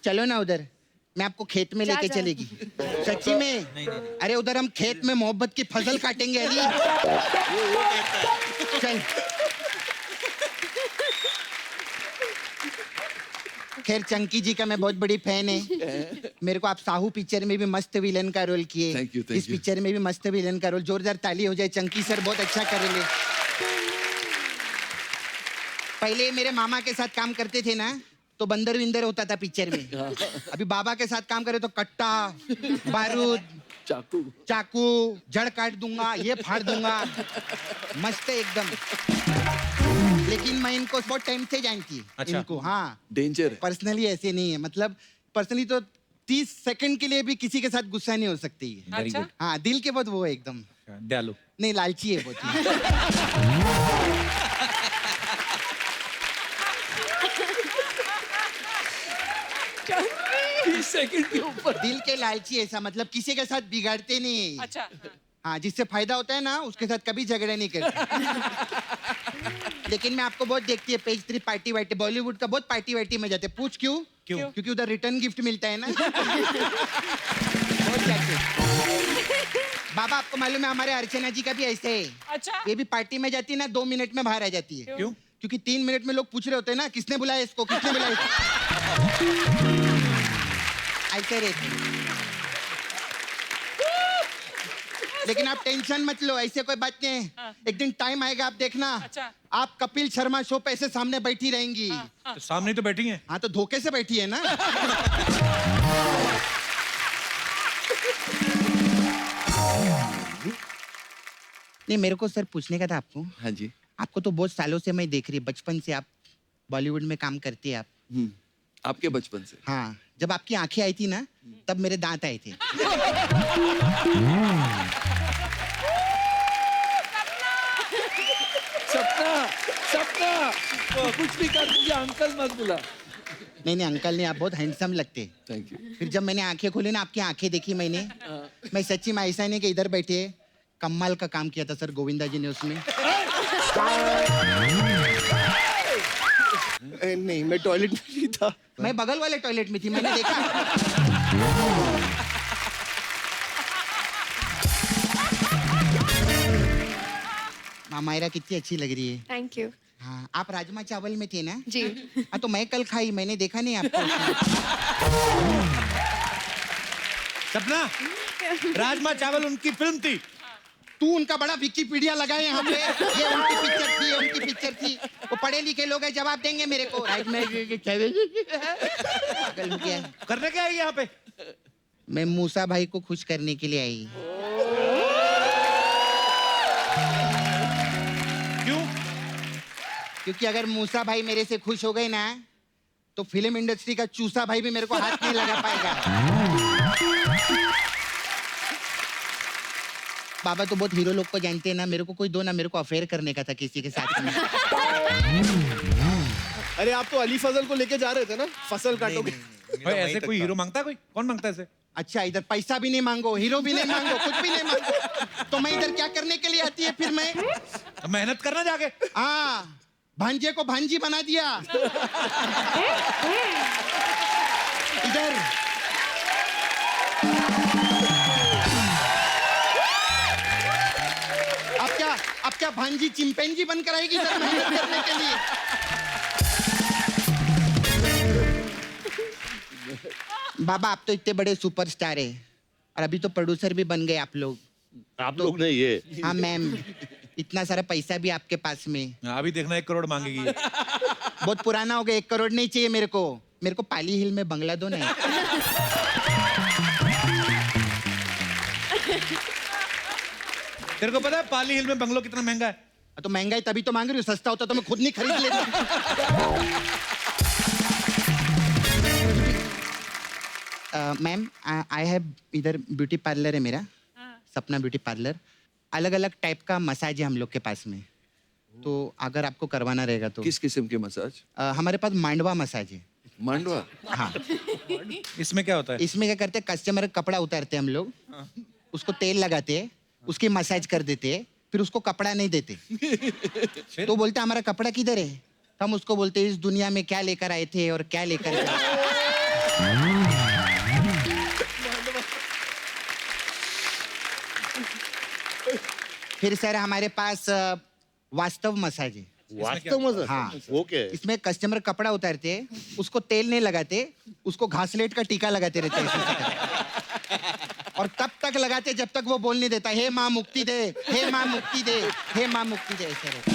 चलो ना उधर, मैं आपको खेत में लेके चलेगी। सच्ची में? अरे उधर हम खेत में मोहब्बत की फसल काटेंगे अली। चल। खैर, चंकी जी का मैं बहुत बड़ी फैन है। मेरे को आप साहू पिक्चर में भी मस्त विलन का रोल किए। Thank you, इस पिक्चर में भी मस्त विलन का रोल। जोरदार ताली हो जाए। चंकी सर बहुत अच्छा करेंगे। पहले मेरे मामा के साथ काम करते थे ना, तो बंदर विंदर होता था पिक्चर में। अभी बाबा के साथ काम करे तो कट्टा, बारूद, चाकू, जड़ काट दूंगा, ये फाड़ दूंगा। मस्त है एकदम। लेकिन मैं इनको बहुत टाइम से जानती हूँ। अच्छा। इनको, हाँ, डेंजर है। पर्सनली ऐसे नहीं है। मतलब पर्सनली तो 30 सेकंड के लिए भी किसी के साथ गुस्सा नहीं हो सकती है। Very good. हाँ, दिल के बहुत वो है एकदम। दयालु। नहीं, लालची है बहुत। सेकंड के ऊपर दिल के लालची ऐसा, मतलब किसी के साथ बिगाड़ते नहीं है। अच्छा। हाँ, जिससे फायदा होता है ना उसके साथ कभी झगड़ा नहीं करते। लेकिन मैं आपको बहुत देखती है पेज 3 पार्टी वार्टी, बॉलीवुड का बहुत पार्टी वार्टी में जाते। पूछ क्यों? क्योंकि उधर रिटर्न गिफ्ट मिलता है ना। बहुत जाते। बाबा, आपको मालूम है हमारे अर्चना जी का भी ऐसे है। अच्छा। ये भी पार्टी में जाती है ना, 2 मिनट में बाहर आ जाती है। क्यों? क्योंकि 3 मिनट में लोग पूछ रहे होते हैं ना, किसने बुलाया इसको, किसने बुलाया इसको। ऐसे रहते। लेकिन आप टेंशन मत लो, ऐसे कोई बात नहीं है। एक दिन टाइम आएगा, आप देखना। अच्छा। आप कपिल शर्मा शो पे ऐसे सामने बैठी रहेंगी। तो सामने तो बैठी हैं। हाँ, तो धोखे से बैठी है ना। नहीं, मेरे को सर पूछने का था आपको। हाँ जी। आपको तो बहुत सालों से मैं देख रही, बचपन से आप बॉलीवुड में काम करती है आप। आपके बचपन से? हाँ, जब आपकी आंखें आई थी ना, तब मेरे दांत आए थे। सपना, सपना, कुछ भी कर, मुझे अंकल मत बुला। नहीं, अंकल नहीं, आप बहुत हैंडसम लगते। Thank you. फिर जब मैंने आंखें खोली ना, आपकी आंखें देखी मैंने, मैं सच्ची में ऐसा नहीं कि इधर बैठे कमाल का काम किया था सर गोविंदा जी ने उसमें। नहीं, मैं टॉयलेट में नहीं था। मैं बगल वाले टॉयलेट में थी, मैंने देखा। मामायरा कितनी अच्छी लग रही है। Thank you. हाँ, आप राजमा चावल में थे ना? जी। हाँ, तो मैं कल खाई, मैंने देखा नहीं आपको। सपना, राजमा चावल उनकी फिल्म थी। तू उनका बड़ा विकिपीडिया लगाए यहाँ पे। ये उनकी पिक्चर थी, ये उनकी पिक्चर थी। वो पढ़े लिखे लोग हैं, जवाब देंगे मेरे को। पागल हो गया है। करने क्या है यहाँ पे? मैं मूसा भाई को खुश करने के लिए आई। क्यों? क्योंकि अगर मूसा भाई मेरे से खुश हो गए ना, तो फिल्म इंडस्ट्री का चूसा भाई भी मेरे को हाथ नहीं लगा पाएगा। बाबा तो बहुत हीरो लोग को जानते हैं ना, मेरे को कोई दो ना, मेरे को अफेयर करने का था किसी के साथ में। अरे आप तो अली फजल को लेके जा रहे थे ना, फसल काटोगे। भाई ऐसे कोई हीरो मांगता है? कोई कौन मांगता है ऐसे? अच्छा, इधर पैसा भी नहीं मांगो, हीरो भी नहीं मांगो, कुछ भी नहीं मांगो, तो मैं इधर क्या करने के लिए आती है फिर? मैं तो मेहनत करना जाके। हाँ, भांजे को भांजी बना दिया। इधर अब क्या भांजी चिंपैंजी बनकर आएगी सर मेहनत करने के लिए? बाबा, आप तो इतने बड़े सुपरस्टार है, और अभी तो प्रोड्यूसर भी बन गए आप लोग। आप लोग नहीं, ये। हाँ मैम, इतना सारा पैसा भी आपके पास में। अभी देखना 1 करोड़ मांगेगी ये। बहुत पुराना हो गया, 1 करोड़ नहीं चाहिए मेरे को। मेरे को पाली हिल में बंगला दो ना। तेरे को पता है पाली हिल में बंगलो कितना महंगा है? तो महंगाई तभी तो मांग रही हूँ, सस्ता होता तो मैं खुद नहीं खरीद लेता। मैम, आई हैव इधर ब्यूटी पार्लर है मेरा, सपना ब्यूटी पार्लर। अलग अलग टाइप का मसाज है हम लोग के पास में, तो अगर आपको करवाना रहेगा तो। किस किस्म के मसाज? हमारे पास मांडवा मसाज है। मांडवा? हाँ। इसमें क्या होता है? इसमें क्या करते हैं, कस्टमर का कपड़ा उतारते हैं हम लोग, उसको तेल लगाते हैं, उसकी मसाज कर देते हैं, फिर उसको कपड़ा नहीं देते। तो बोलते हमारा कपड़ा किधर है? तो हम उसको बोलते इस दुनिया में क्या लेकर आए थे और क्या लेकर गए। फिर सर हमारे पास वास्तव मसाज है। वास्तव मजा? हाँ। वो क्या है? इसमें कस्टमर कपड़ा उतारते हैं, उसको तेल नहीं लगाते, उसको घासलेट का टीका लगाते रहते हैं ऐसे करके। और तब तक लगाते जब तक वो बोल नहीं देता, हे माँ मुक्ति दे, हे माँ मुक्ति दे, हे माँ मुक्ति दे, ऐसे रहता।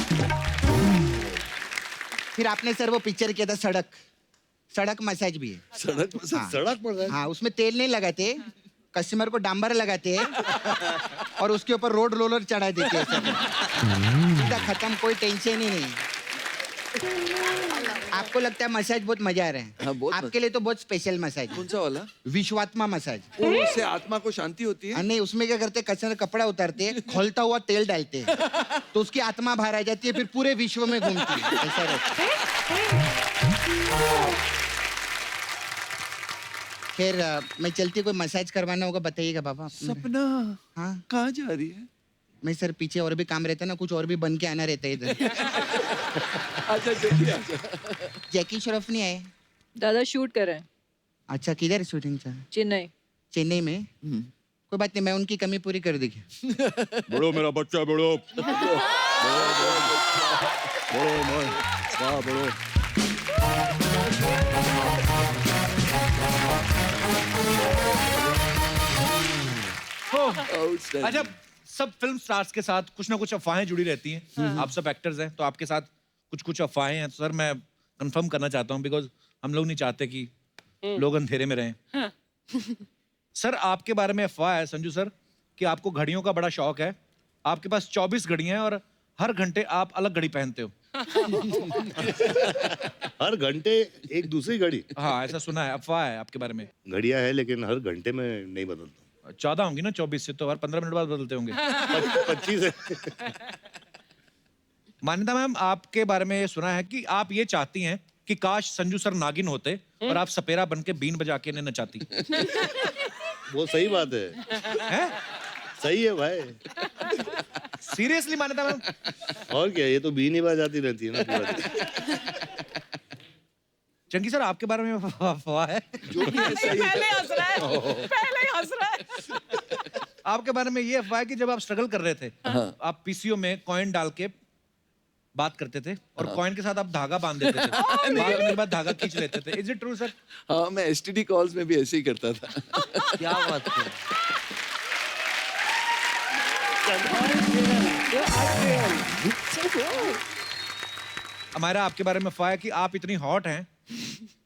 फिर आपने सर वो पिक्चर किया था सड़क, सड़क मसाज भी है। सड़क मसाज? हाँ। सड़क मसाज? हाँ, उसमें तेल नहीं लगाते, कस्टमर को डांबर लगाते हैं और उसके ऊपर रोड रोलर चढ़ा देते हैं। सीधा खत्म, कोई टेंशन ही नहीं। आपको लगता है मसाज बहुत मजा आ रहा है? हाँ, बहुत आपके लिए तो बहुत स्पेशल मसाज है। कौन सा वाला? विश्वात्मा मसाज। उससे आत्मा को शांति होती है? नहीं, उसमें क्या करते हैं, कस्टमर कपड़ा उतारते हैं, खोलता हुआ तेल डालते हैं, तो उसकी आत्मा बाहर आ जाती है, फिर पूरे विश्व में घूमती है। ऐसा रहता है। खैर, मैं चलती, कोई मसाज करवाना होगा बताइएगा बाबा। सपना, हाँ, कहाँ जा रही है? मैं सर पीछे और भी काम रहता है ना, कुछ और भी बन के आना रहता है इधर। अच्छा जल्दी आजा। जैकी श्रॉफ नहीं आए? दादा शूट कर रहे हैं अच्छा, किधर शूटिंग था? चेन्नई। चेन्नई में? कोई बात नहीं, मैं उनकी कमी पूरी कर देगी। बड़ो मेरा बच्चा, बड़ो बड़ो वाह बड़ो। अच्छा, सब फिल्म स्टार्स के साथ कुछ ना कुछ अफवाहें जुड़ी रहती हैं। आप सब एक्टर्स हैं, तो आपके साथ कुछ कुछ अफवाहें हैं। तो सर मैं कंफर्म करना चाहता हूँ, बिकॉज हम लोग नहीं चाहते कि लोग अंधेरे में रहें। सर आपके बारे में अफवाह है, संजू सर, कि आपको घड़ियों का बड़ा शौक है, आपके पास 24 घड़ियां हैं और हर घंटे आप अलग घड़ी पहनते हो। हर घंटे एक दूसरी घड़ी? हाँ, ऐसा सुना है, अफवाह है आपके बारे में। घड़ियां है लेकिन हर घंटे में नहीं बदलता। 14 होंगी ना 24 से, तो हर 15 मिनट बाद बदलते होंगे। 25 है। मान्यता मैम, आपके बारे में ये सुना है कि आप ये चाहती हैं कि काश संजू सर नागिन होते और आप सपेरा बन के बीन बजा के इन्हें नचाती। वो सही बात है। हैं? सही है भाई। सीरियसली मान्यता मैम? और क्या, ये तो बीन ही बजाती रहती है ना पूरा दिन। चंकी सर, आपके बारे में अफवाह है? जो भी है सही है। पहले हंस रहा है, पहले ही हंस रहा है। आपके बारे में ये अफवाह है कि जब आप स्ट्रगल कर रहे थे, आप पीसीओ में कॉइन डाल के बात करते थे और कॉइन के साथ आप धागा बांध देते थे। बांधने के बाद धागा खींच लेते थे। Is it true sir? हाँ, मैं एसटीडी कॉल्स में भी ऐसे ही करता था। क्या बात है? हमारा आपके बारे में अफवाह है कि आप इतनी हॉट हैं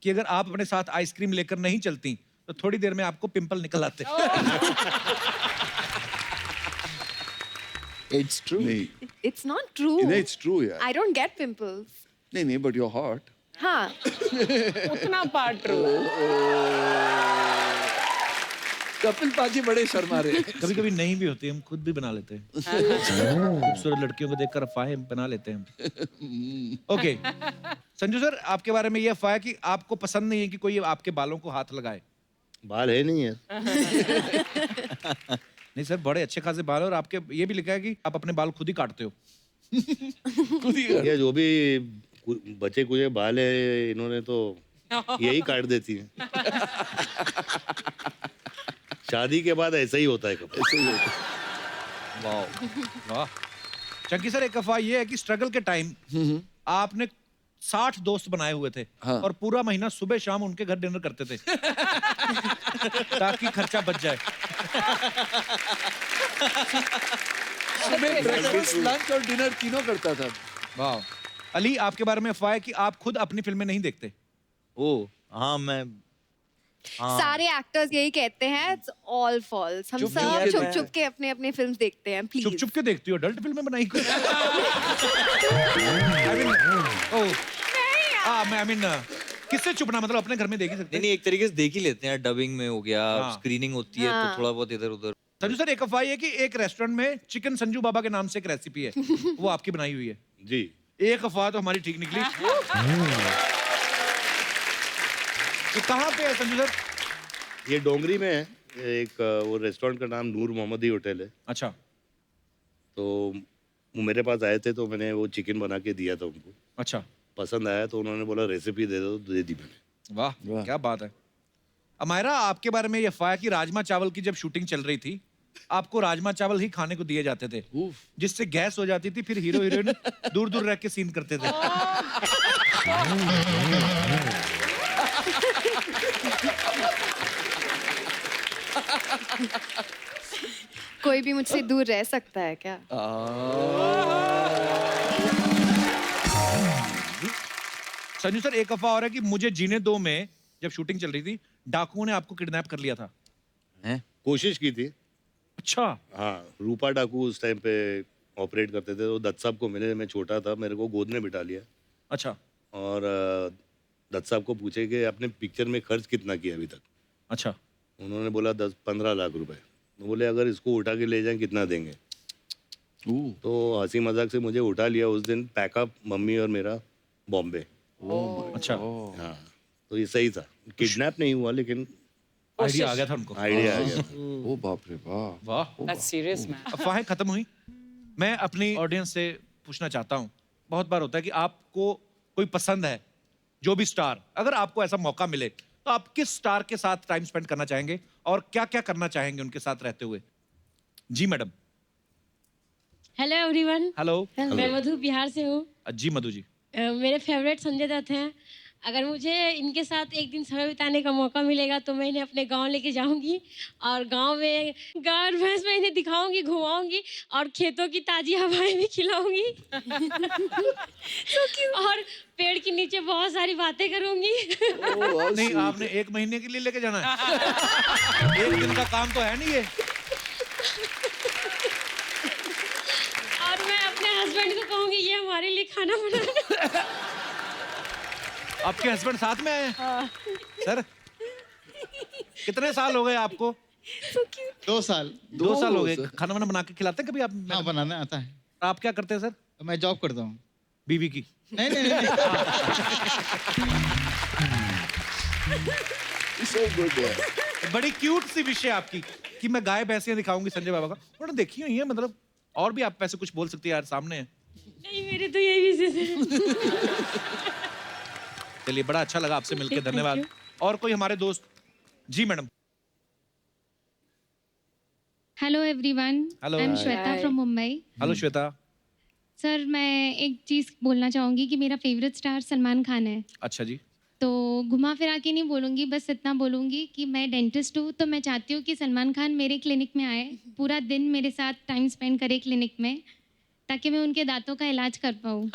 कि अगर आप अपने साथ आइसक्रीम लेकर नहीं चलती तो थोड़ी देर में आपको पिंपल निकल आते। It's true. नहीं, It's not true. It's true यार। I don't get pimples. नहीं, बट यू आर हॉट। हाँ, उतना पार्ट ट्रू। कपिल पाजी बड़े शर्मा रहे। कभी कभी नहीं भी होती, हम खुद भी बना लेते हैं। खूबसूरत लड़कियों को देखकर अफवाहें बना लेते हैं। ओके, संजू सर, आपके बारे में ये अफवाह है कि आपको पसंद नहीं है कि कोई आपके बालों को हाथ लगाए। बाल है नहीं है। नहीं सर, बड़े अच्छे खासे बाल हैं और आपके ये भी लिखा है कि आप अपने बाल खुद ही काटते हो। ये जो भी बचे कुछ बाल है, इन्होंने तो यही काट देती है। शादी के बाद ऐसा ही होता है कभी। ऐसा ही होता है। वाह वाह। चंकी सर, एक अफवाह ये है कि स्ट्रगल के टाइम आपने 60 दोस्त बनाए हुए थे और पूरा महीना सुबह शाम उनके घर डिनर करते थे ताकि खर्चा बच जाए। सुबह ब्रेकफास्ट, लंच और डिनर तीनों करता था। वाह। अली, आपके बारे में अफवाह है कि आप खुद अपनी फिल्में नहीं देखते। ओ हाँ, मैं सारे एक्टर्स यही कहते हैं। It's all false. हम चुप सब नहीं छुप है। छुप के अपने अपने फिल्म्स देखते हैं। चुप प्लीज। चुप के देखती हो? अडल्ट फिल्में बनाई कोई? किससे छुपना, मतलब अपने घर में देख ही सकते नहीं नहीं, एक तरीके से देख ही लेते हैं। डबिंग में हो गया, हाँ। स्क्रीनिंग होती है हाँ। तो थोड़ा बहुत इधर उधर। संजू सर, एक अफवाह है कि एक रेस्टोरेंट में चिकन संजू बाबा के नाम से एक रेसिपी है, वो आपकी बनाई हुई है। जी। एक अफवाह तो हमारी ठीक निकली। तो कहाँ पे है संजू सर? ये डोंगरी में है। एक वो रेस्टोरेंट का नाम नूर मोहम्मदी होटल है। अच्छा। तो वो मेरे पास आए थे तो मैंने वो चिकन बना के दिया था उनको। अच्छा, पसंद आया तो उन्होंने बोला रेसिपी दे दो, तो दे दी मैंने। वाह, क्या बात है। अमायरा, आपके बारे में ये अफवाह है कि राजमा चावल की जब शूटिंग चल रही थी आपको राजमा चावल ही खाने को दिए जाते थे, जिससे गैस हो जाती थी, फिर हीरो हीरोइन दूर दूर रह के सीन करते थे। कोई भी मुझसे दूर रह सकता है क्या? संजू सर, एक अफवाह और है कि मुझे जीने दो में जब शूटिंग चल रही थी डाकुओं ने आपको किडनैप कर लिया था। कोशिश की थी। अच्छा। हाँ, रूपा डाकू उस टाइम पे ऑपरेट करते थे। तो दत्त साहब को मिले, मैं छोटा था, मेरे को गोद में बिठा लिया अच्छा। और दत्त साहब को पूछे कि आपने पिक्चर में खर्च कितना किया अभी तक। अच्छा। उन्होंने बोला 10-15 लाख रुपए। तो बोले अगर इसको उठा के ले जाएं कितना देंगे। तो हंसी मजाक से मुझे उठा लिया उस दिन, पैकअप मम्मी और मेरा बॉम्बे। अच्छा। हाँ, तो ये सही था। किडनैप नहीं हुआ लेकिन आइडिया आ गया था उनको। आइडिया आ गया था। ओ बाप रे वाह। वाह। That's serious, man. अफवाहें खत्म हुई। मैं अपनी ऑडियंस से पूछना चाहता हूँ, बहुत बार होता है कि आपको कोई पसंद है, जो भी स्टार, अगर आपको ऐसा मौका मिले तो आप किस स्टार के साथ टाइम स्पेंड करना चाहेंगे और क्या क्या करना चाहेंगे उनके साथ रहते हुए? जी मैडम। Hello everyone. हेलो। मैं मधु बिहार से हूँ। जी मधु जी। मेरे फेवरेट संजय दत्त हैं। अगर मुझे इनके साथ एक दिन समय बिताने का मौका मिलेगा तो मैं इन्हें अपने गांव लेके जाऊंगी और गांव में गाय भैंस में इन्हें दिखाऊंगी, घुमाऊंगी और खेतों की ताजी हवाएं भी खिलाऊंगी। और पेड़ के नीचे बहुत सारी बातें करूंगी। नहीं, आपने 1 महीने के लिए लेके जाना है? एक दिन का काम तो है नहीं ये। हस्बैंड को कहूंगी ये हमारे लिए खाना बनाना। आपके हस्बैंड साथ में आए हैं? सर कितने साल हो गए आपको? 2 साल। 2 साल हो गए। खाना वाना बना के खिलाते हैं कभी आप? हाँ, बनाना आता है। आप क्या करते हैं सर? मैं जॉब करता हूँ। बीवी की? नहीं नहीं नहीं। So good, yeah. बड़ी क्यूट सी विषय आपकी कि मैं गाय भैंसियां दिखाऊंगी संजय बाबा का। उन्होंने देखी हुई है, मतलब और भी आप पैसे कुछ बोल सकती है यार, सामने है। नहीं मेरे तो यही विशेष है। चलिए, बड़ा अच्छा लगा आपसे मिलकर, धन्यवाद। और कोई हमारे दोस्त? जी madam. Hello everyone, Hello. I am Shweta from Mumbai. Hello Shweta. Sir मैं एक चीज़ बोलना चाहूँगी कि मेरा फेवरेट स्टार सलमान खान है। अच्छा जी। तो घुमा फिरा के नहीं बोलूँगी, बस इतना बोलूँगी कि मैं डेंटिस्ट हूँ, तो मैं चाहती हूँ कि सलमान खान मेरे क्लिनिक में आए, पूरा दिन मेरे साथ टाइम स्पेंड करे क्लिनिक में, ताकि मैं उनके दांतों का इलाज कर पाऊँ।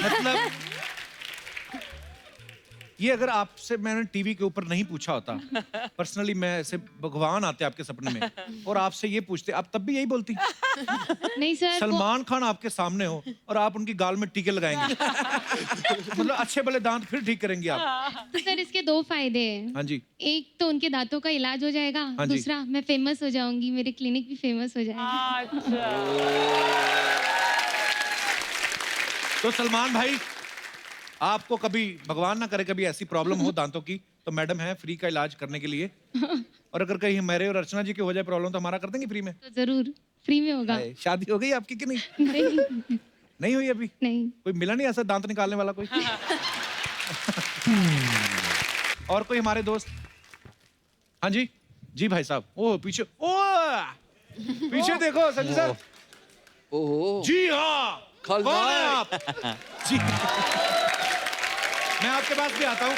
मतलब ये अगर आपसे मैंने टीवी के ऊपर नहीं पूछा होता, पर्सनली मैं ऐसे भगवान आते आपके सपने में और आपसे ये पूछते, आप तब भी यही बोलती? नहीं सर, सलमान खान आपके सामने हो और आप उनकी गाल में टीके लगाएंगे। मतलब अच्छे भले दांत फिर ठीक करेंगे आप। तो सर इसके 2 फायदे हैं। हाँ जी। एक तो उनके दांतों का इलाज हो जाएगा, हाँ जी। दूसरा मैं फेमस हो जाऊंगी, मेरे क्लिनिक भी फेमस हो जाएगा। तो सलमान भाई, आपको कभी भगवान ना करे कभी ऐसी प्रॉब्लम हो दांतों की, तो मैडम है फ्री का इलाज करने के लिए। और अगर कहीं मेरे और अर्चना जी की हो जाए प्रॉब्लम, तो हमारा कर देंगे फ्री में? तो जरूर फ्री में होगा। शादी हो गई आपकी कि नहीं? नहीं नहीं हुई अभी? नहीं। कोई मिला नहीं ऐसा दांत निकालने वाला कोई? और कोई हमारे दोस्त? हाँ जी। जी भाई साहब। ओह पीछे, ओह पीछे देखो संजय सर। ओहो। जी हाँ, कौन है आप? जी मैं आपके पास भी आता हूँ।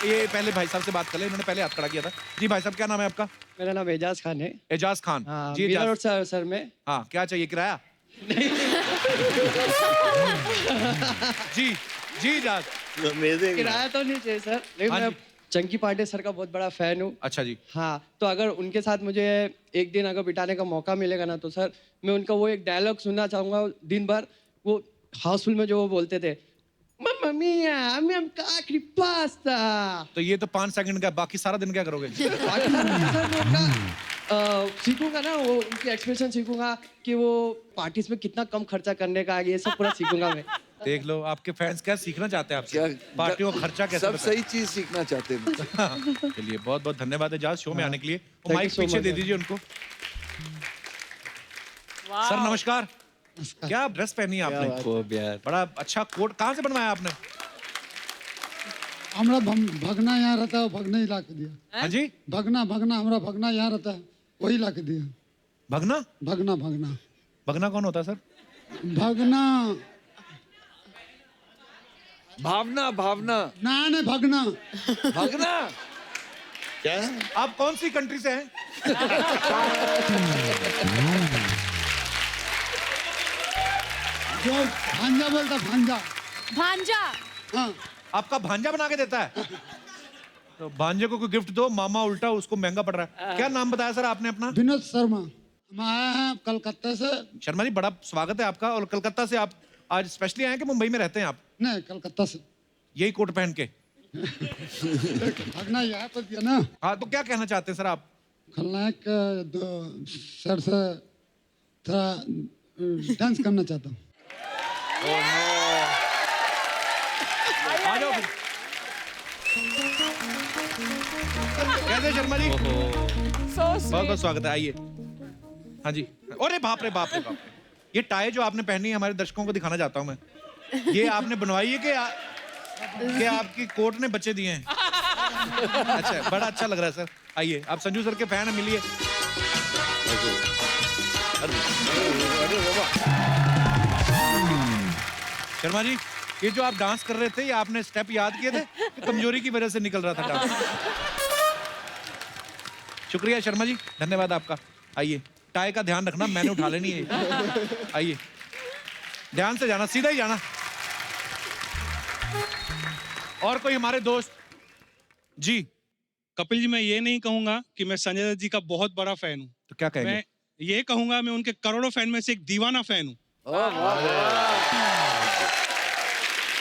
ये पहले भाई साहब से बात कर ले, इन्होंने पहले हाथ खड़ा किया था। जी भाई साहब, क्या नाम है आपका? मेरा नाम एजाज खान है। एजाज खान। हाँ, जी मीरा एजाज। रोड सर में। हाँ, क्या चाहिए, किराया? जी जी एजाज। अमेजिंग। किराया तो नहीं चाहिए सर, लेकिन हाँ मैं जी। चंकी पांडे सर का बहुत बड़ा फैन हूँ। अच्छा जी। हाँ, तो अगर उनके साथ मुझे एक दिन अगर बिताने का मौका मिलेगा ना, तो सर मैं उनका वो एक डायलॉग सुनना चाहूंगा दिन भर, वो हाउसफुल में जो वो बोलते थे, मम्मा मिया I'm काकरी पास्ता। तो ये तो 5 सेकंड का, बाकी सारा दिन क्या करोगे? बाकी सारा दिन सर मैं उनका सीखूंगा ना, वो उनकी एक्सप्रेशन सीखूंगा कि वो पार्टीज में कितना कम खर्चा करने का, ये सब पूरा सीखूंगा मैं। देख लो आपके फैंस क्या सीखना चाहते हैं आपसे, क्या पार्टियों का खर्चा कैसे सब बताएं? सही चीज सीखना चाहते हैं। चलिए, बहुत बहुत धन्यवाद एजाज शो में आने के लिए। वो Thank माइक you so पीछे much, दे sir. दीजिए उनको। सर नमस्कार। क्या ड्रेस पहनी है आपने? खूब यार। बड़ा अच्छा कोट, कहाँ से बनवाया आपने? हमरा भगना यहाँ रहता है, भगना ही ला के दिया। हाँ जी। भगना हमरा भगना यहाँ रहता है, वही ला के दिया। भगना? भगना भगना कौन होता है सर? भगना भावना भावना ना नहीं भगना। भागना। क्या? आप कौन सी कंट्री से हैं? जो भांजा बोलता, भांजा। भांजा। हाँ, आपका भांजा बना के देता है? तो भांजे को कोई गिफ्ट दो, मामा उल्टा उसको महंगा पड़ रहा है। क्या नाम बताया सर आपने अपना? विनोद शर्मा। हम आए हैं कलकत्ता से। शर्मा जी, बड़ा स्वागत है आपका। और कलकत्ता से आप आज स्पेशली आए हैं कि मुंबई में रहते हैं आप? नहीं, कलकत्ता से। यही कोट पहन के? भगना यहाँ पर दिया ना। हाँ, तो क्या कहना चाहते हैं सर आप? खलनायक सर से थोड़ा डांस करना चाहता हूँ। आ जाओ फिर। कैसे शर्मा जी? बहुत बहुत स्वागत है, आइए। हाँ जी। अरे बाप रे बाप रे बाप रे। ये टाई जो आपने पहनी है, हमारे दर्शकों को दिखाना चाहता हूँ मैं। ये आपने बनवाई है कि आपकी कोर्ट ने बच्चे दिए हैं? अच्छा, बड़ा अच्छा लग रहा है सर। आइए, आप संजू सर के फैन हैं, मिलिए। शर्मा जी, ये जो आप डांस कर रहे थे, ये आपने स्टेप याद किए थे कि कमजोरी की वजह से निकल रहा था डांस? शुक्रिया शर्मा जी, धन्यवाद आपका। आइए, टाई का ध्यान रखना, मैंने उठा लेनी है। आइए, ध्यान से जाना, सीधा ही जाना। और कोई हमारे दोस्त? जी कपिल जी, मैं ये नहीं कहूंगा कि मैं संजय दत्त जी का बहुत बड़ा फैन हूँ। तो क्या कहेंगे? मैं ये कहूंगा मैं उनके करोड़ों फैन में से एक दीवाना फैन हूँ।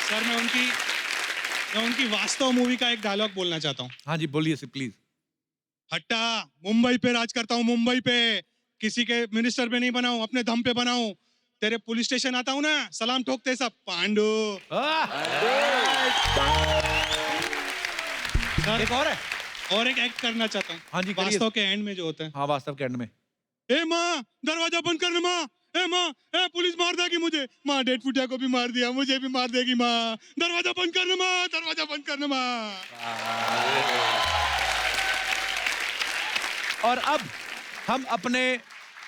सर, मैं उनकी वास्तव मूवी का एक डायलॉग बोलना चाहता हूँ। हाँ जी, बोलिए सर प्लीज। हट्टा, मुंबई पे राज करता हूँ, मुंबई पे। किसी के मिनिस्टर पे नहीं बनाऊं, अपने दम पे बनाऊं। तेरे पुलिस स्टेशन आता हूँ ना, सलाम ठोकते सब पांडु। सर, एक और है, और एक एक्ट करना चाहता हूँ। हाँ जी, करिए। वास्तव के एंड में जो होता है। हाँ, वास्तव के एंड में। ए माँ, दरवाजा बंद करना माँ। ए माँ, ए पुलिस मार देगी मुझे। माँ डेढ़ फुटिया को भी मार दिया, मुझे भी मार देगी माँ। दरवाजा बंद करना माँ, दरवाजा बंद करना माँ। और अब हम अपने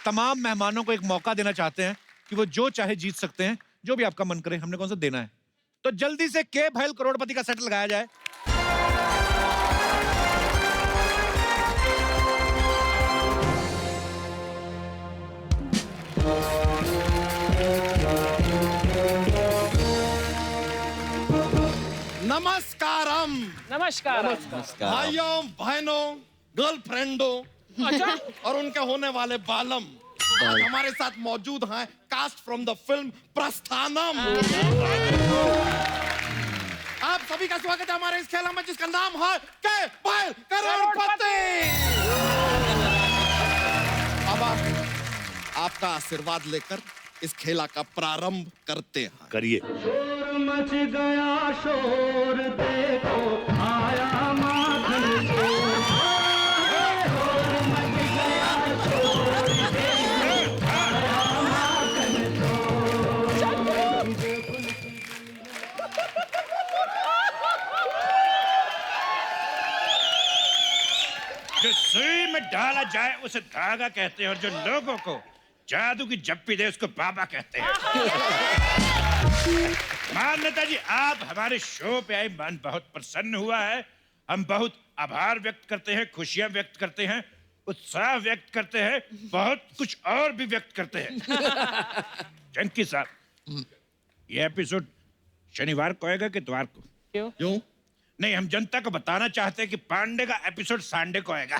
तमाम मेहमानों को एक मौका देना चाहते हैं कि वो जो चाहे जीत सकते हैं, जो भी आपका मन करे। हमने कौन सा देना है, तो जल्दी से के भैल करोड़पति का सेट लगाया जाए। नमस्कारम। नमस्कार। भाइयों बहनों, गर्लफ्रेंडों और उनके होने वाले बालम, आज हमारे साथ मौजूद हैं cast from the film Prasthanam. आप सभी का स्वागत है हमारे इस खेल में जिसका नाम है के भैल करोड़पति। अब आपका आशीर्वाद लेकर इस खेला का प्रारंभ करते हैं। करिए। मच गया शोर, देखो आया माखन चोर। शोर मच गया शोर, देखो आया माखन चोर। जो सुई में डाला जाए उसे धागा कहते हैं, और जो लोगों को जादू की जप्पी दे उसको बाबा कहते हैं। मान्यता जी, आप हमारे शो पे आए, मन बहुत प्रसन्न हुआ है। हम बहुत आभार व्यक्त करते हैं, खुशियां व्यक्त करते हैं, उत्साह व्यक्त करते हैं, बहुत कुछ और भी व्यक्त करते हैं। जंकी साहब, ये एपिसोड शनिवार को आएगा कि इतवार को? क्यों? नहीं, हम जनता को बताना चाहते हैं कि पांडे का एपिसोड संडे को आएगा।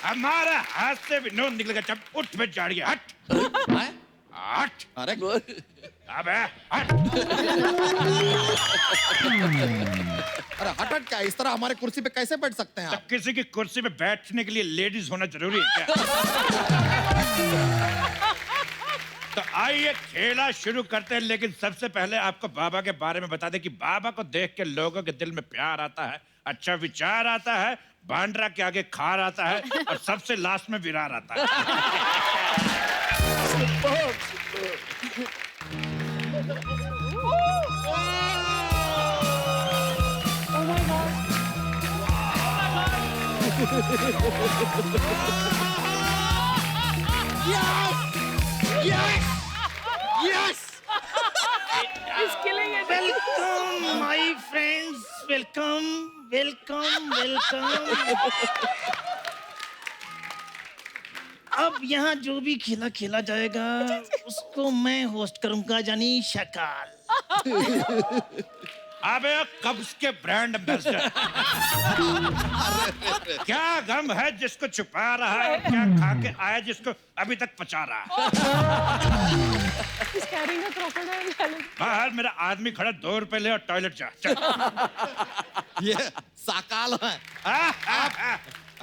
हमारा हाथ से विनोद निकलेगा जब उठ पे चढ़ गया। हट हट, अरे अबे हट। अरे हट क्या, इस तरह हमारे कुर्सी पे कैसे बैठ सकते हैं तो आप? किसी की कुर्सी पे बैठने के लिए लेडीज होना जरूरी है क्या? तो आइए खेला शुरू करते हैं, लेकिन सबसे पहले आपको बाबा के बारे में बता दें कि बाबा को देख के लोगों के दिल में प्यार आता है, अच्छा विचार आता है, बांड्रा के आगे खार आता है, और सबसे लास्ट में विरार आता है। Yes! Yes! He's killing it. Welcome, my friends. Welcome, welcome, welcome. अब यहाँ जो भी खेला खेला जाएगा उसको मैं होस्ट करूंगा, यानी शकाल। अबे कब्ज के ब्रांड एम्बेसडर। क्या गम है जिसको छुपा रहा है, क्या खा के आया जिसको अभी तक पचा रहा है। He's carrying a crocodile. बाहर मेरा आदमी खड़ा, 2 रुपए ले और टॉयलेट जा। चल। ये साकाल है।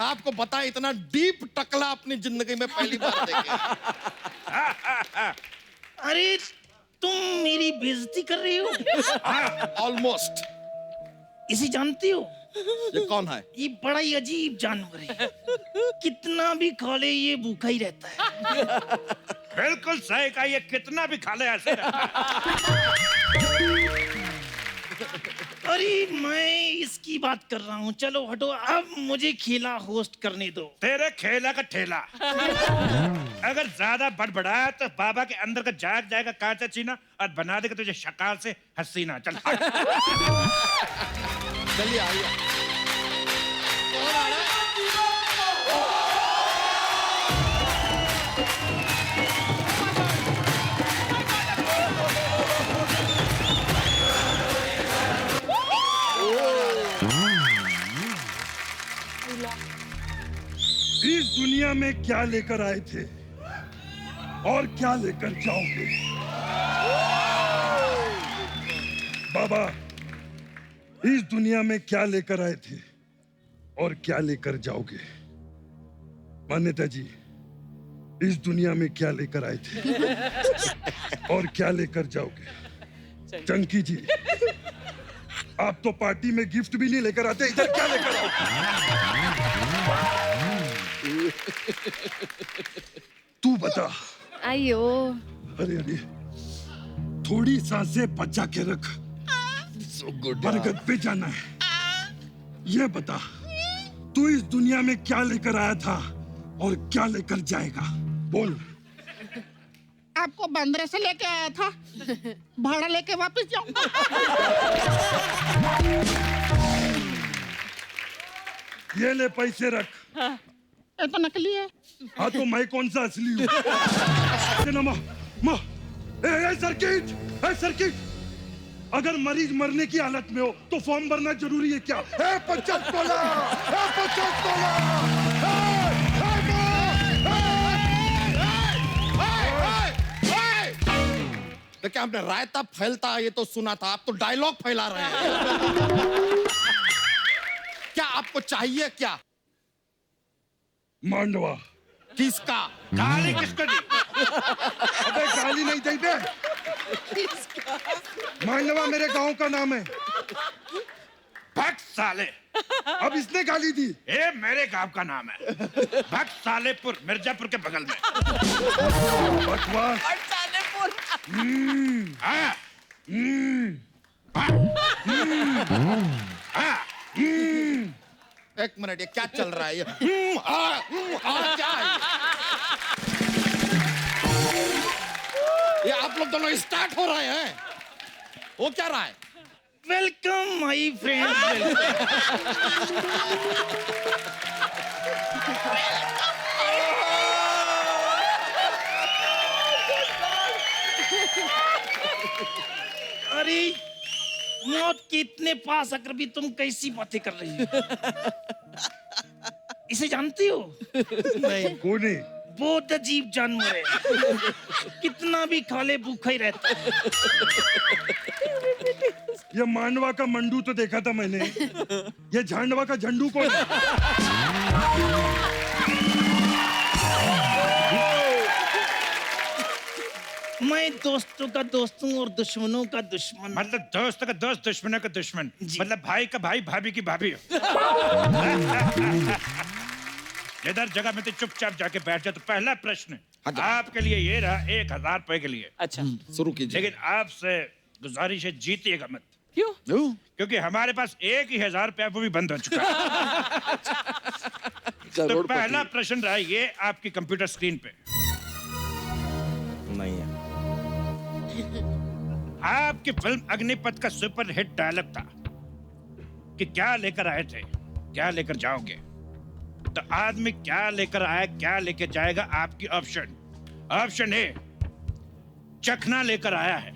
आपको पता है, इतना डीप टकला अपनी जिंदगी में पहली बार देखे। अरे तुम मेरी बेइज्जती कर रही हो। ऑलमोस्ट। इसे जानती हो? ये कौन है? ये बड़ा ही अजीब जानवर है, कितना भी खा ले ये भूखा ही रहता है। बिल्कुल सही कहा, ये कितना भी खा ले ऐसे रहता है। अरे मैं इसकी बात कर रहा हूँ, चलो हटो, अब मुझे खेला होस्ट करने दो। तेरे खेला का ठेला अगर ज्यादा बड़बड़ाया तो बाबा के अंदर का जाग जाएगा कांचा चीना, और बना देगा तुझे शकाल से हसीना। चल चलिए आइए। दुनिया में क्या लेकर आए थे और क्या लेकर जाओगे? बाबा, इस दुनिया में क्या लेकर आए थे और क्या लेकर जाओगे? मान्यता जी, इस दुनिया में क्या लेकर आए थे और क्या लेकर जाओगे? चंकी जी, आप तो पार्टी में गिफ्ट भी नहीं लेकर आते, इधर क्या लेकर आओगे? तू बता। अयो, अरे अरे, थोड़ी सांसें बचा के रख, बरगद पे जाना है। ये बता, तू इस दुनिया में क्या लेकर आया था और क्या लेकर जाएगा? बोल। आपको बंदरे से लेके आया था, भाड़ा लेके वापस जाऊंगा। ये ले पैसे रख। ये तो नकली है। हाँ तो मैं कौन सा असली हूँ? सर्किट, अगर मरीज मरने की हालत में हो तो फॉर्म भरना जरूरी है क्या? 50 तोला, 50 तोला। देखिए, आपने रायता फैलता ये तो सुना था, आप तो डायलॉग फैला रहे हैं। क्या आपको चाहिए क्या? मांडवा। किसका? गाली किसको दी? अबे गाली नहीं दी बे। मांडवा मेरे गांव का नाम है। भक्त साले। अब इसने गाली दी। ये मेरे गांव का नाम है, भक्त सालेपुर, मिर्जापुर के बगल में। बकवास। एक मिनट, ये क्या चल रहा है? ये क्या है? ये आप लोग दोनों स्टार्ट हो रहे हैं? वो क्या रहा है? Welcome my friend. अरे मौत के इतने पास आकर भी तुम कैसी बातें कर रही हो? इसे जानती हो? नहीं। कौन है? बहुत अजीब जानवर है, कितना भी खा ले भूखा ही रहता है। ये मांडवा का मंडू तो देखा था मैंने, ये झांडवा का झंडू कौन है? मैं दोस्तों का दोस्त हूँ और दुश्मनों का दुश्मन। मतलब दोस्त का दोस्त, दुश्मनों का दुश्मन, मतलब भाई का भाई, भाभी की भाभी। इधर जगह में तो चुपचाप जाके बैठ जा। तो पहला प्रश्न आपके लिए ये रहा, 1000 रुपए के लिए। अच्छा, शुरू कीजिए। लेकिन आपसे गुजारिश है, जीतिएगा मत। क्यों? क्योंकि हमारे पास 1000 रुपया वो भी बंद हो चुका है। तो पहला प्रश्न रहा ये आपकी कंप्यूटर स्क्रीन पे। नहीं है। आपकी फिल्म अग्निपथ का सुपर हिट डायलॉग था कि क्या लेकर आए थे, क्या लेकर जाओगे। तो आदमी क्या लेकर आया, क्या लेकर जाएगा? आपकी ऑप्शन। ऑप्शन ए, चखना लेकर आया है,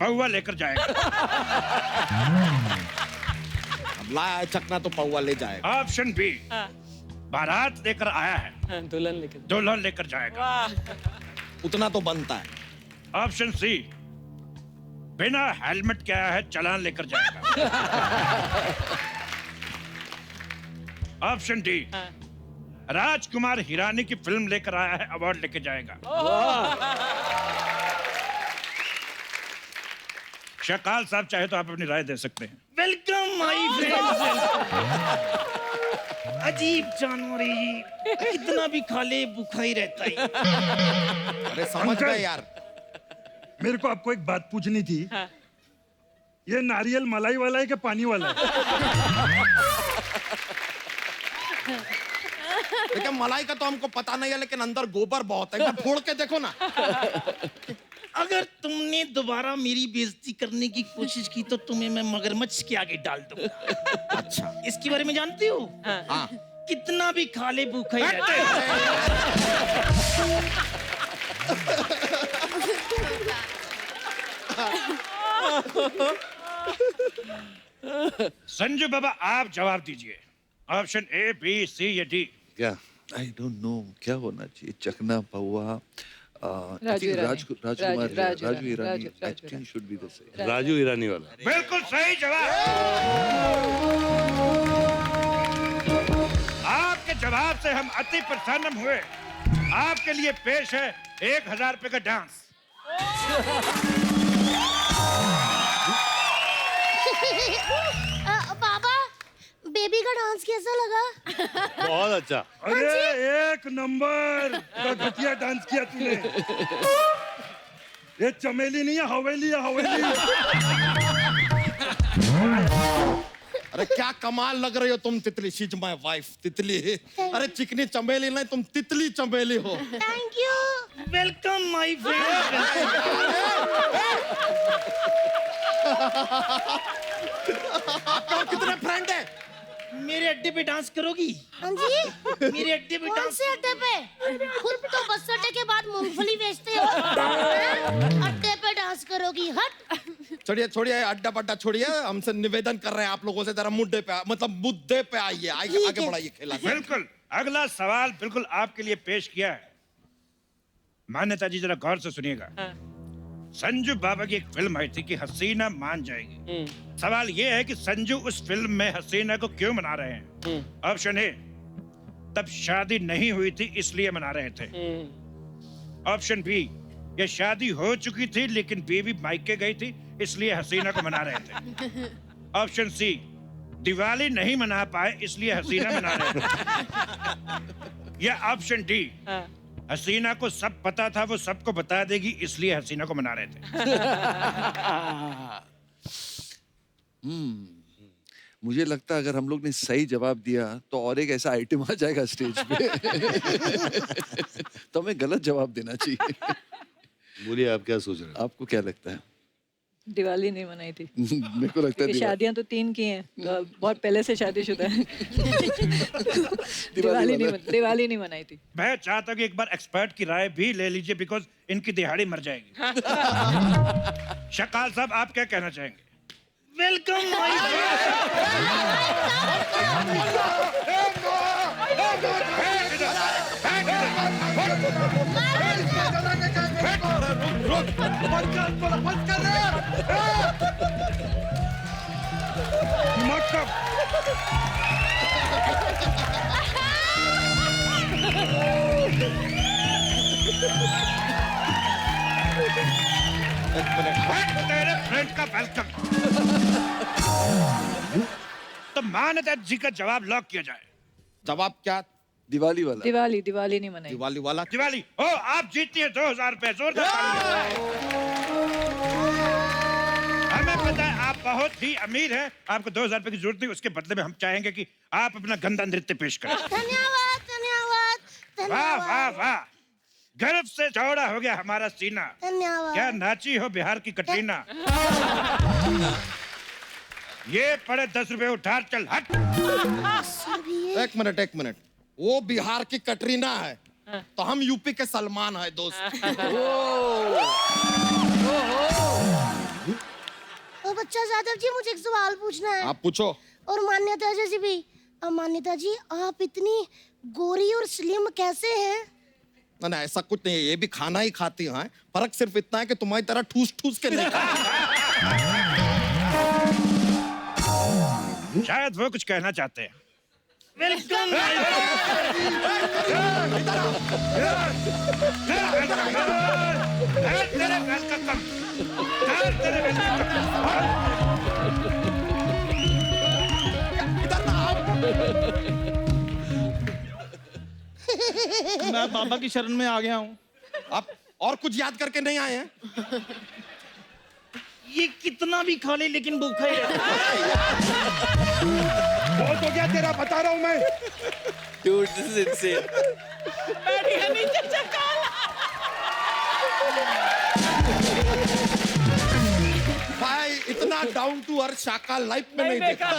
पौवा लेकर जाएगा। अब लाया है चखना तो पौवा ले जाएगा। ऑप्शन बी, बारात लेकर आया है, दुल्हन लेकर जाएगा। उतना तो बनता है। ऑप्शन सी, बिना हेलमेट के आया है, चालान लेकर जाएगा। ऑप्शन डी, राजकुमार हिरानी की फिल्म लेकर आया है, अवार्ड लेके जाएगा। शकाल साहब चाहे तो आप अपनी राय दे सकते हैं। Welcome my friend. अजीब जानवर है ये, कितना भी खा ले भूखा ही रहता है। अरे समझ गए यार। मेरे को आपको एक बात पूछनी थी। ये नारियल मलाई वाला है कि पानी वाला है? देखिए, मलाई का तो हमको पता नहीं है, लेकिन अंदर गोबर बहुत है। फोड़ के देखो ना। अगर तुमने दोबारा मेरी बेइज्जती करने की कोशिश की तो तुम्हें मैं मगरमच्छ के आगे डाल दूंगा। अच्छा, इसके बारे में जानती हो? हाँ। कितना भी खा ले भूखा ही रहता है। संजू बाबा, आप जवाब दीजिए। ऑप्शन ए, बी, सी या डी? क्या? आई डोंट नो क्या होना चाहिए, चकना पौआ, Raju Irani. Raju Irani, I think should be the same. Raju Irani वाला। बिल्कुल सही जवाब। आपके जवाब से हम अति प्रसन्न हुए। आपके लिए पेश है 1000 रुपए का डांस। बाबा बेबी का डांस कैसा लगा? बहुत अच्छा। अरे एक नंबर का घटिया डांस किया तूने। ये चमेली नहीं है, हवेली है, हवेली। अरे क्या कमाल लग रही हो तुम तितली। शी इज माय वाइफ तितली। अरे चिकनी चमेली नहीं, तुम तितली चमेली हो। Thank you. Welcome my friend. आपका कितने फ्रेंड है? मेरे अड्डे पे डांस करोगी? हाँ जी। मेरे अड्डे पे कौन डांस। से अड्डे पे? खुद तो बस अड्डे के बाद मूंगफली बेचते हो। हाँ? अड्डे पे डांस करोगी? हट। छोड़िए छोड़िए, अड्डा पड्डा छोड़िए। हमसे निवेदन कर रहे हैं आप लोगों से, जरा मुद्दे पे मतलब मुद्दे पे आइए। आगे बढ़ाइए खेला। बिल्कुल। अगला सवाल बिल्कुल आपके लिए पेश किया है। मान्यता जी जरा गौर से सुनिएगा। संजू बाबा की एक फिल्म आई थी कि हसीना मान जाएगी। सवाल ये है कि संजू उस फिल्म में हसीना को क्यों मना रहे हैं? ऑप्शन ए, तब शादी नहीं हुई थी इसलिए मना रहे थे। ऑप्शन बी, ये शादी हो चुकी थी लेकिन बीवी मायके गई थी इसलिए हसीना को मना रहे थे। ऑप्शन सी, दिवाली नहीं मना पाए इसलिए हसीना मना रहे थे। या ऑप्शन डी, हसीना को सब पता था वो सबको बता देगी इसलिए हसीना को मना रहे थे। मुझे लगता है अगर हम लोग ने सही जवाब दिया तो और एक ऐसा आइटम आ जाएगा स्टेज पे। तो हमें गलत जवाब देना चाहिए। बोलिए आप क्या सोच रहे हैं? आपको क्या लगता है? दिवाली नहीं मनाई थी। मेरे को लगता है क्योंकि शादियां तो 3 की हैं, तो बहुत पहले से शादीशुदा है। दिवाली नहीं मनाई थी। मैं चाहता हूँ कि एक बार एक्सपर्ट की राय भी ले लीजिए बिकॉज इनकी दिहाड़ी मर जाएगी। शकाल साहब आप क्या कहना चाहेंगे? वेलकम माय तेरे फ्रेंड का वेलकम। तो मान्यता जी का जवाब लॉक किया जाए। जवाब क्या? दिवाली वाला। दिवाली नहीं मनाई। दिवाली वाला। दिवाली। ओ आप जीतती हैं 2000 रुपए। जोरदार ताली। हमें पता है आप बहुत ही अमीर हैं, आपको 2000 रुपए की जरूरत नहीं। उसके बदले में हम चाहेंगे कि आप अपना गंदा नृत्य पेश करें। धन्यवाद धन्यवाद वाह वाह धन्यवाद वाह, गर्व से चौड़ा हो गया हमारा सीना। धन्यवाद। क्या नाची हो बिहार की कटरीना। ये पड़े 10 रुपए उठा, चल हट। एक मिनट, वो बिहार की कटरीना है तो हम यूपी के सलमान है दोस्त। ओ बच्चा यादव जी, मुझे एक सवाल पूछना है। आप पूछो। और मान्यता जी भी। मान्यता जी, आप इतनी गोरी और स्लिम कैसे हैं? ना ऐसा कुछ नहीं है, ये भी खाना ही खाती हैं। फर्क सिर्फ इतना है कि तुम्हारी तरह ठूस ठूस के नहीं खाती। शायद वो कुछ कहना चाहते हैं। वेलकम। मैं बाबा की शरण में आ गया हूँ। आप और कुछ याद करके नहीं आए हैं? ये कितना भी खा ले लेकिन भूखा ही रहता है। बहुत हो गया तेरा, बता रहा हूँ मैं। Dude, this is insane. भाई इतना डाउन टू अर्थ शाका लाइफ में नहीं देखा।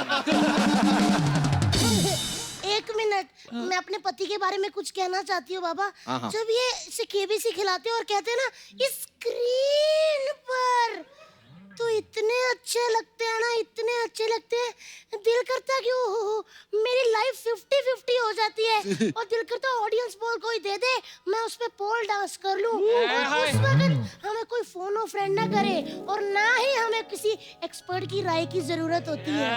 एक मिनट, मैं अपने पति के बारे में कुछ कहना चाहती हूँ बाबा। हाँ। जब ये केबीसी खिलाते हैं और कहते हैं ना स्क्रीन पर, तो इतने अच्छे लगते हैं ना, इतने अच्छे लगते हैं, दिल करता कि मेरी लाइफ 50-50 हो जाती है और दिल करता ऑडियंस पोल कोई दे दे, मैं उस पे पोल डांस कर लूं और उस वक्त हमें कोई फोन और फ्रेंड ना करे और ना ही हमें किसी एक्सपर्ट की राय की जरूरत होती है।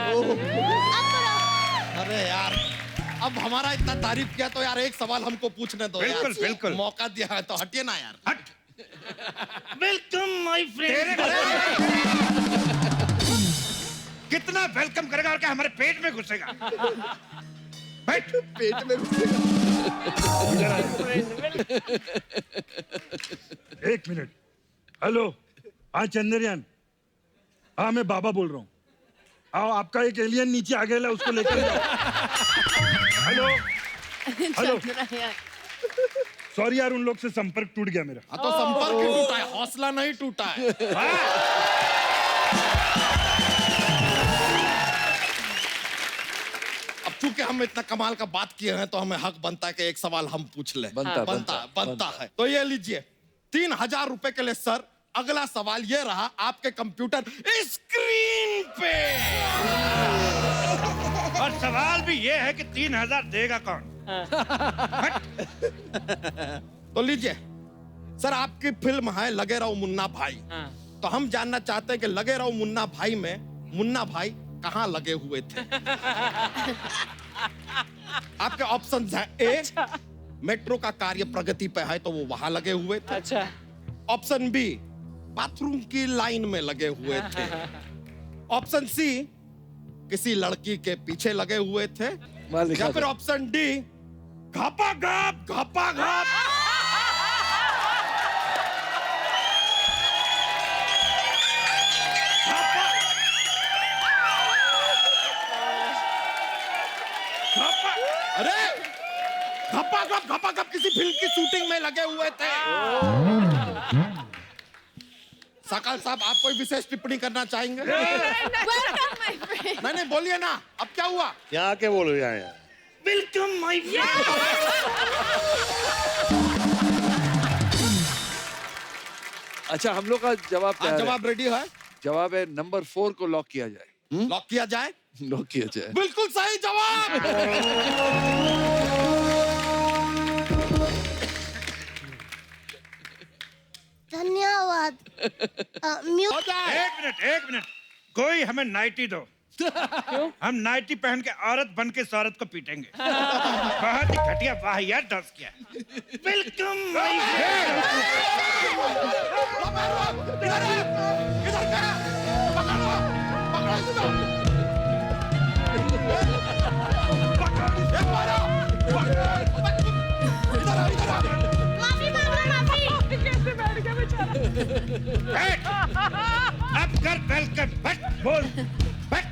अरे यार, अब हमारा इतना तारीफ किया तो यार एक सवाल हमको पूछने दो। बिल्कुल, यार, बिल्कुल। मौका दिया है तो हटिए ना यार। हट। Welcome my friend. कितना वेलकम करेगा और क्या हमारे पेट में घुसेगा? बैठ। पेट में घुसेगा। एक मिनट। हेलो, हाँ चंद्रयान, हाँ मैं बाबा बोल रहा हूँ। आओ, आपका एक एलियन नीचे आ गया, उसको लेकर जाओ। हेलो हेलो, सॉरी यार, उन लोग से संपर्क टूट गया मेरा। हाँ तो संपर्क ही टूटा है, हौसला नहीं टूटा है। अब चूंकि हम इतना कमाल का बात किए हैं तो हमें हक बनता है कि एक सवाल हम पूछ लें। बनता है। तो ये लीजिए 3000 रुपए के लिए सर, अगला सवाल ये रहा आपके कंप्यूटर स्क्रीन पे। और सवाल भी ये है कि 3000 देगा कौन? तो लीजिए सर, आपकी फिल्म है लगे रहो मुन्ना भाई। तो हम जानना चाहते हैं कि लगे रहो मुन्ना भाई में मुन्ना भाई कहाँ लगे हुए थे? आपके ऑप्शंस हैं। ए, मेट्रो का कार्य प्रगति पे है तो वो वहां लगे हुए थे। अच्छा। ऑप्शन बी, बाथरूम की लाइन में लगे हुए थे। ऑप्शन सी, किसी लड़की के पीछे लगे हुए थे। या फिर ऑप्शन डी, घपा घप घपा घप। अरे घपा घप किसी फिल्म की शूटिंग में लगे हुए थे। सकल साहब, आप कोई विशेष टिप्पणी करना चाहेंगे? नहीं बोलिए ना, अब क्या हुआ? यहाँ के बोलो, यहाँ वेलकम माय फ्रेंड। अच्छा, हम लोग का जवाब क्या है? जवाब रेडी है? जवाब है नंबर 4 को लॉक किया जाए। लॉक किया जाए? लॉक किया जाए। बिल्कुल सही जवाब। धन्यवाद। एक मिनट, कोई हमें नाइटी दो। क्यों? हम नाइटी पहन के औरत बन के इस औरत को पीटेंगे। बहुत ही घटिया वाहियात डांस किया। Welcome my friend. अब कर वेलकम। बोल,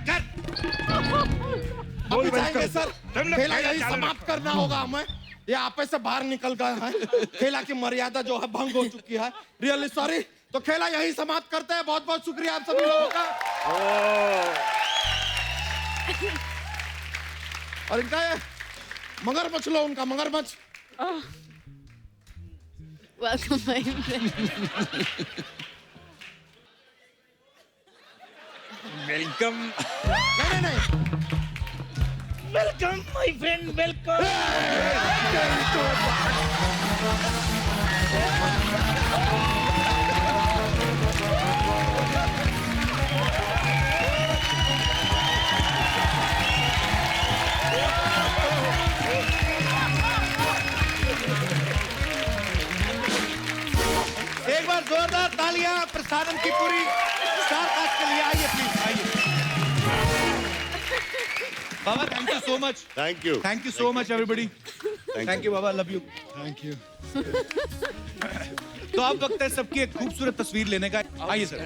कर। अभी जाएंगे सर, खेला यही समाप्त करना होगा हमें। ये आपे से बाहर निकल गए हैं। खेला की मर्यादा जो है भंग हो चुकी है। Really sorry. तो खेला यही समाप्त करते हैं। बहुत बहुत शुक्रिया आप सभी लोगों का। और इनका ये मगरमच्छ लो, उनका मगरमच्छ। Welcome my friend. वेलकम। नहीं। Welcome my friend, welcome. एक बार जोरदार तालियां प्रसादम की पूरी स्टार कास्ट के लिए। आइए प्लीज, आइए। बाबा, thank you so much. Thank you so much everybody. Thank you बाबा, लव यू। Thank you. तो अब वक्त है सबकी एक खूबसूरत तस्वीर लेने का। आइए सर।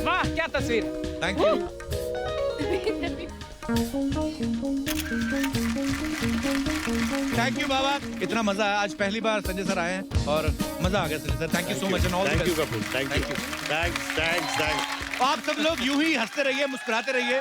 वाह, क्या तस्वीर। Thank you. थैंक यू बाबा, इतना मजा आया। आज पहली बार संजय सर आए हैं और मजा आ गया Sanjay sir. Thank you so much and all the best. Thank you. Thanks. आप सब लोग यूं ही हंसते रहिए, मुस्कुराते रहिए।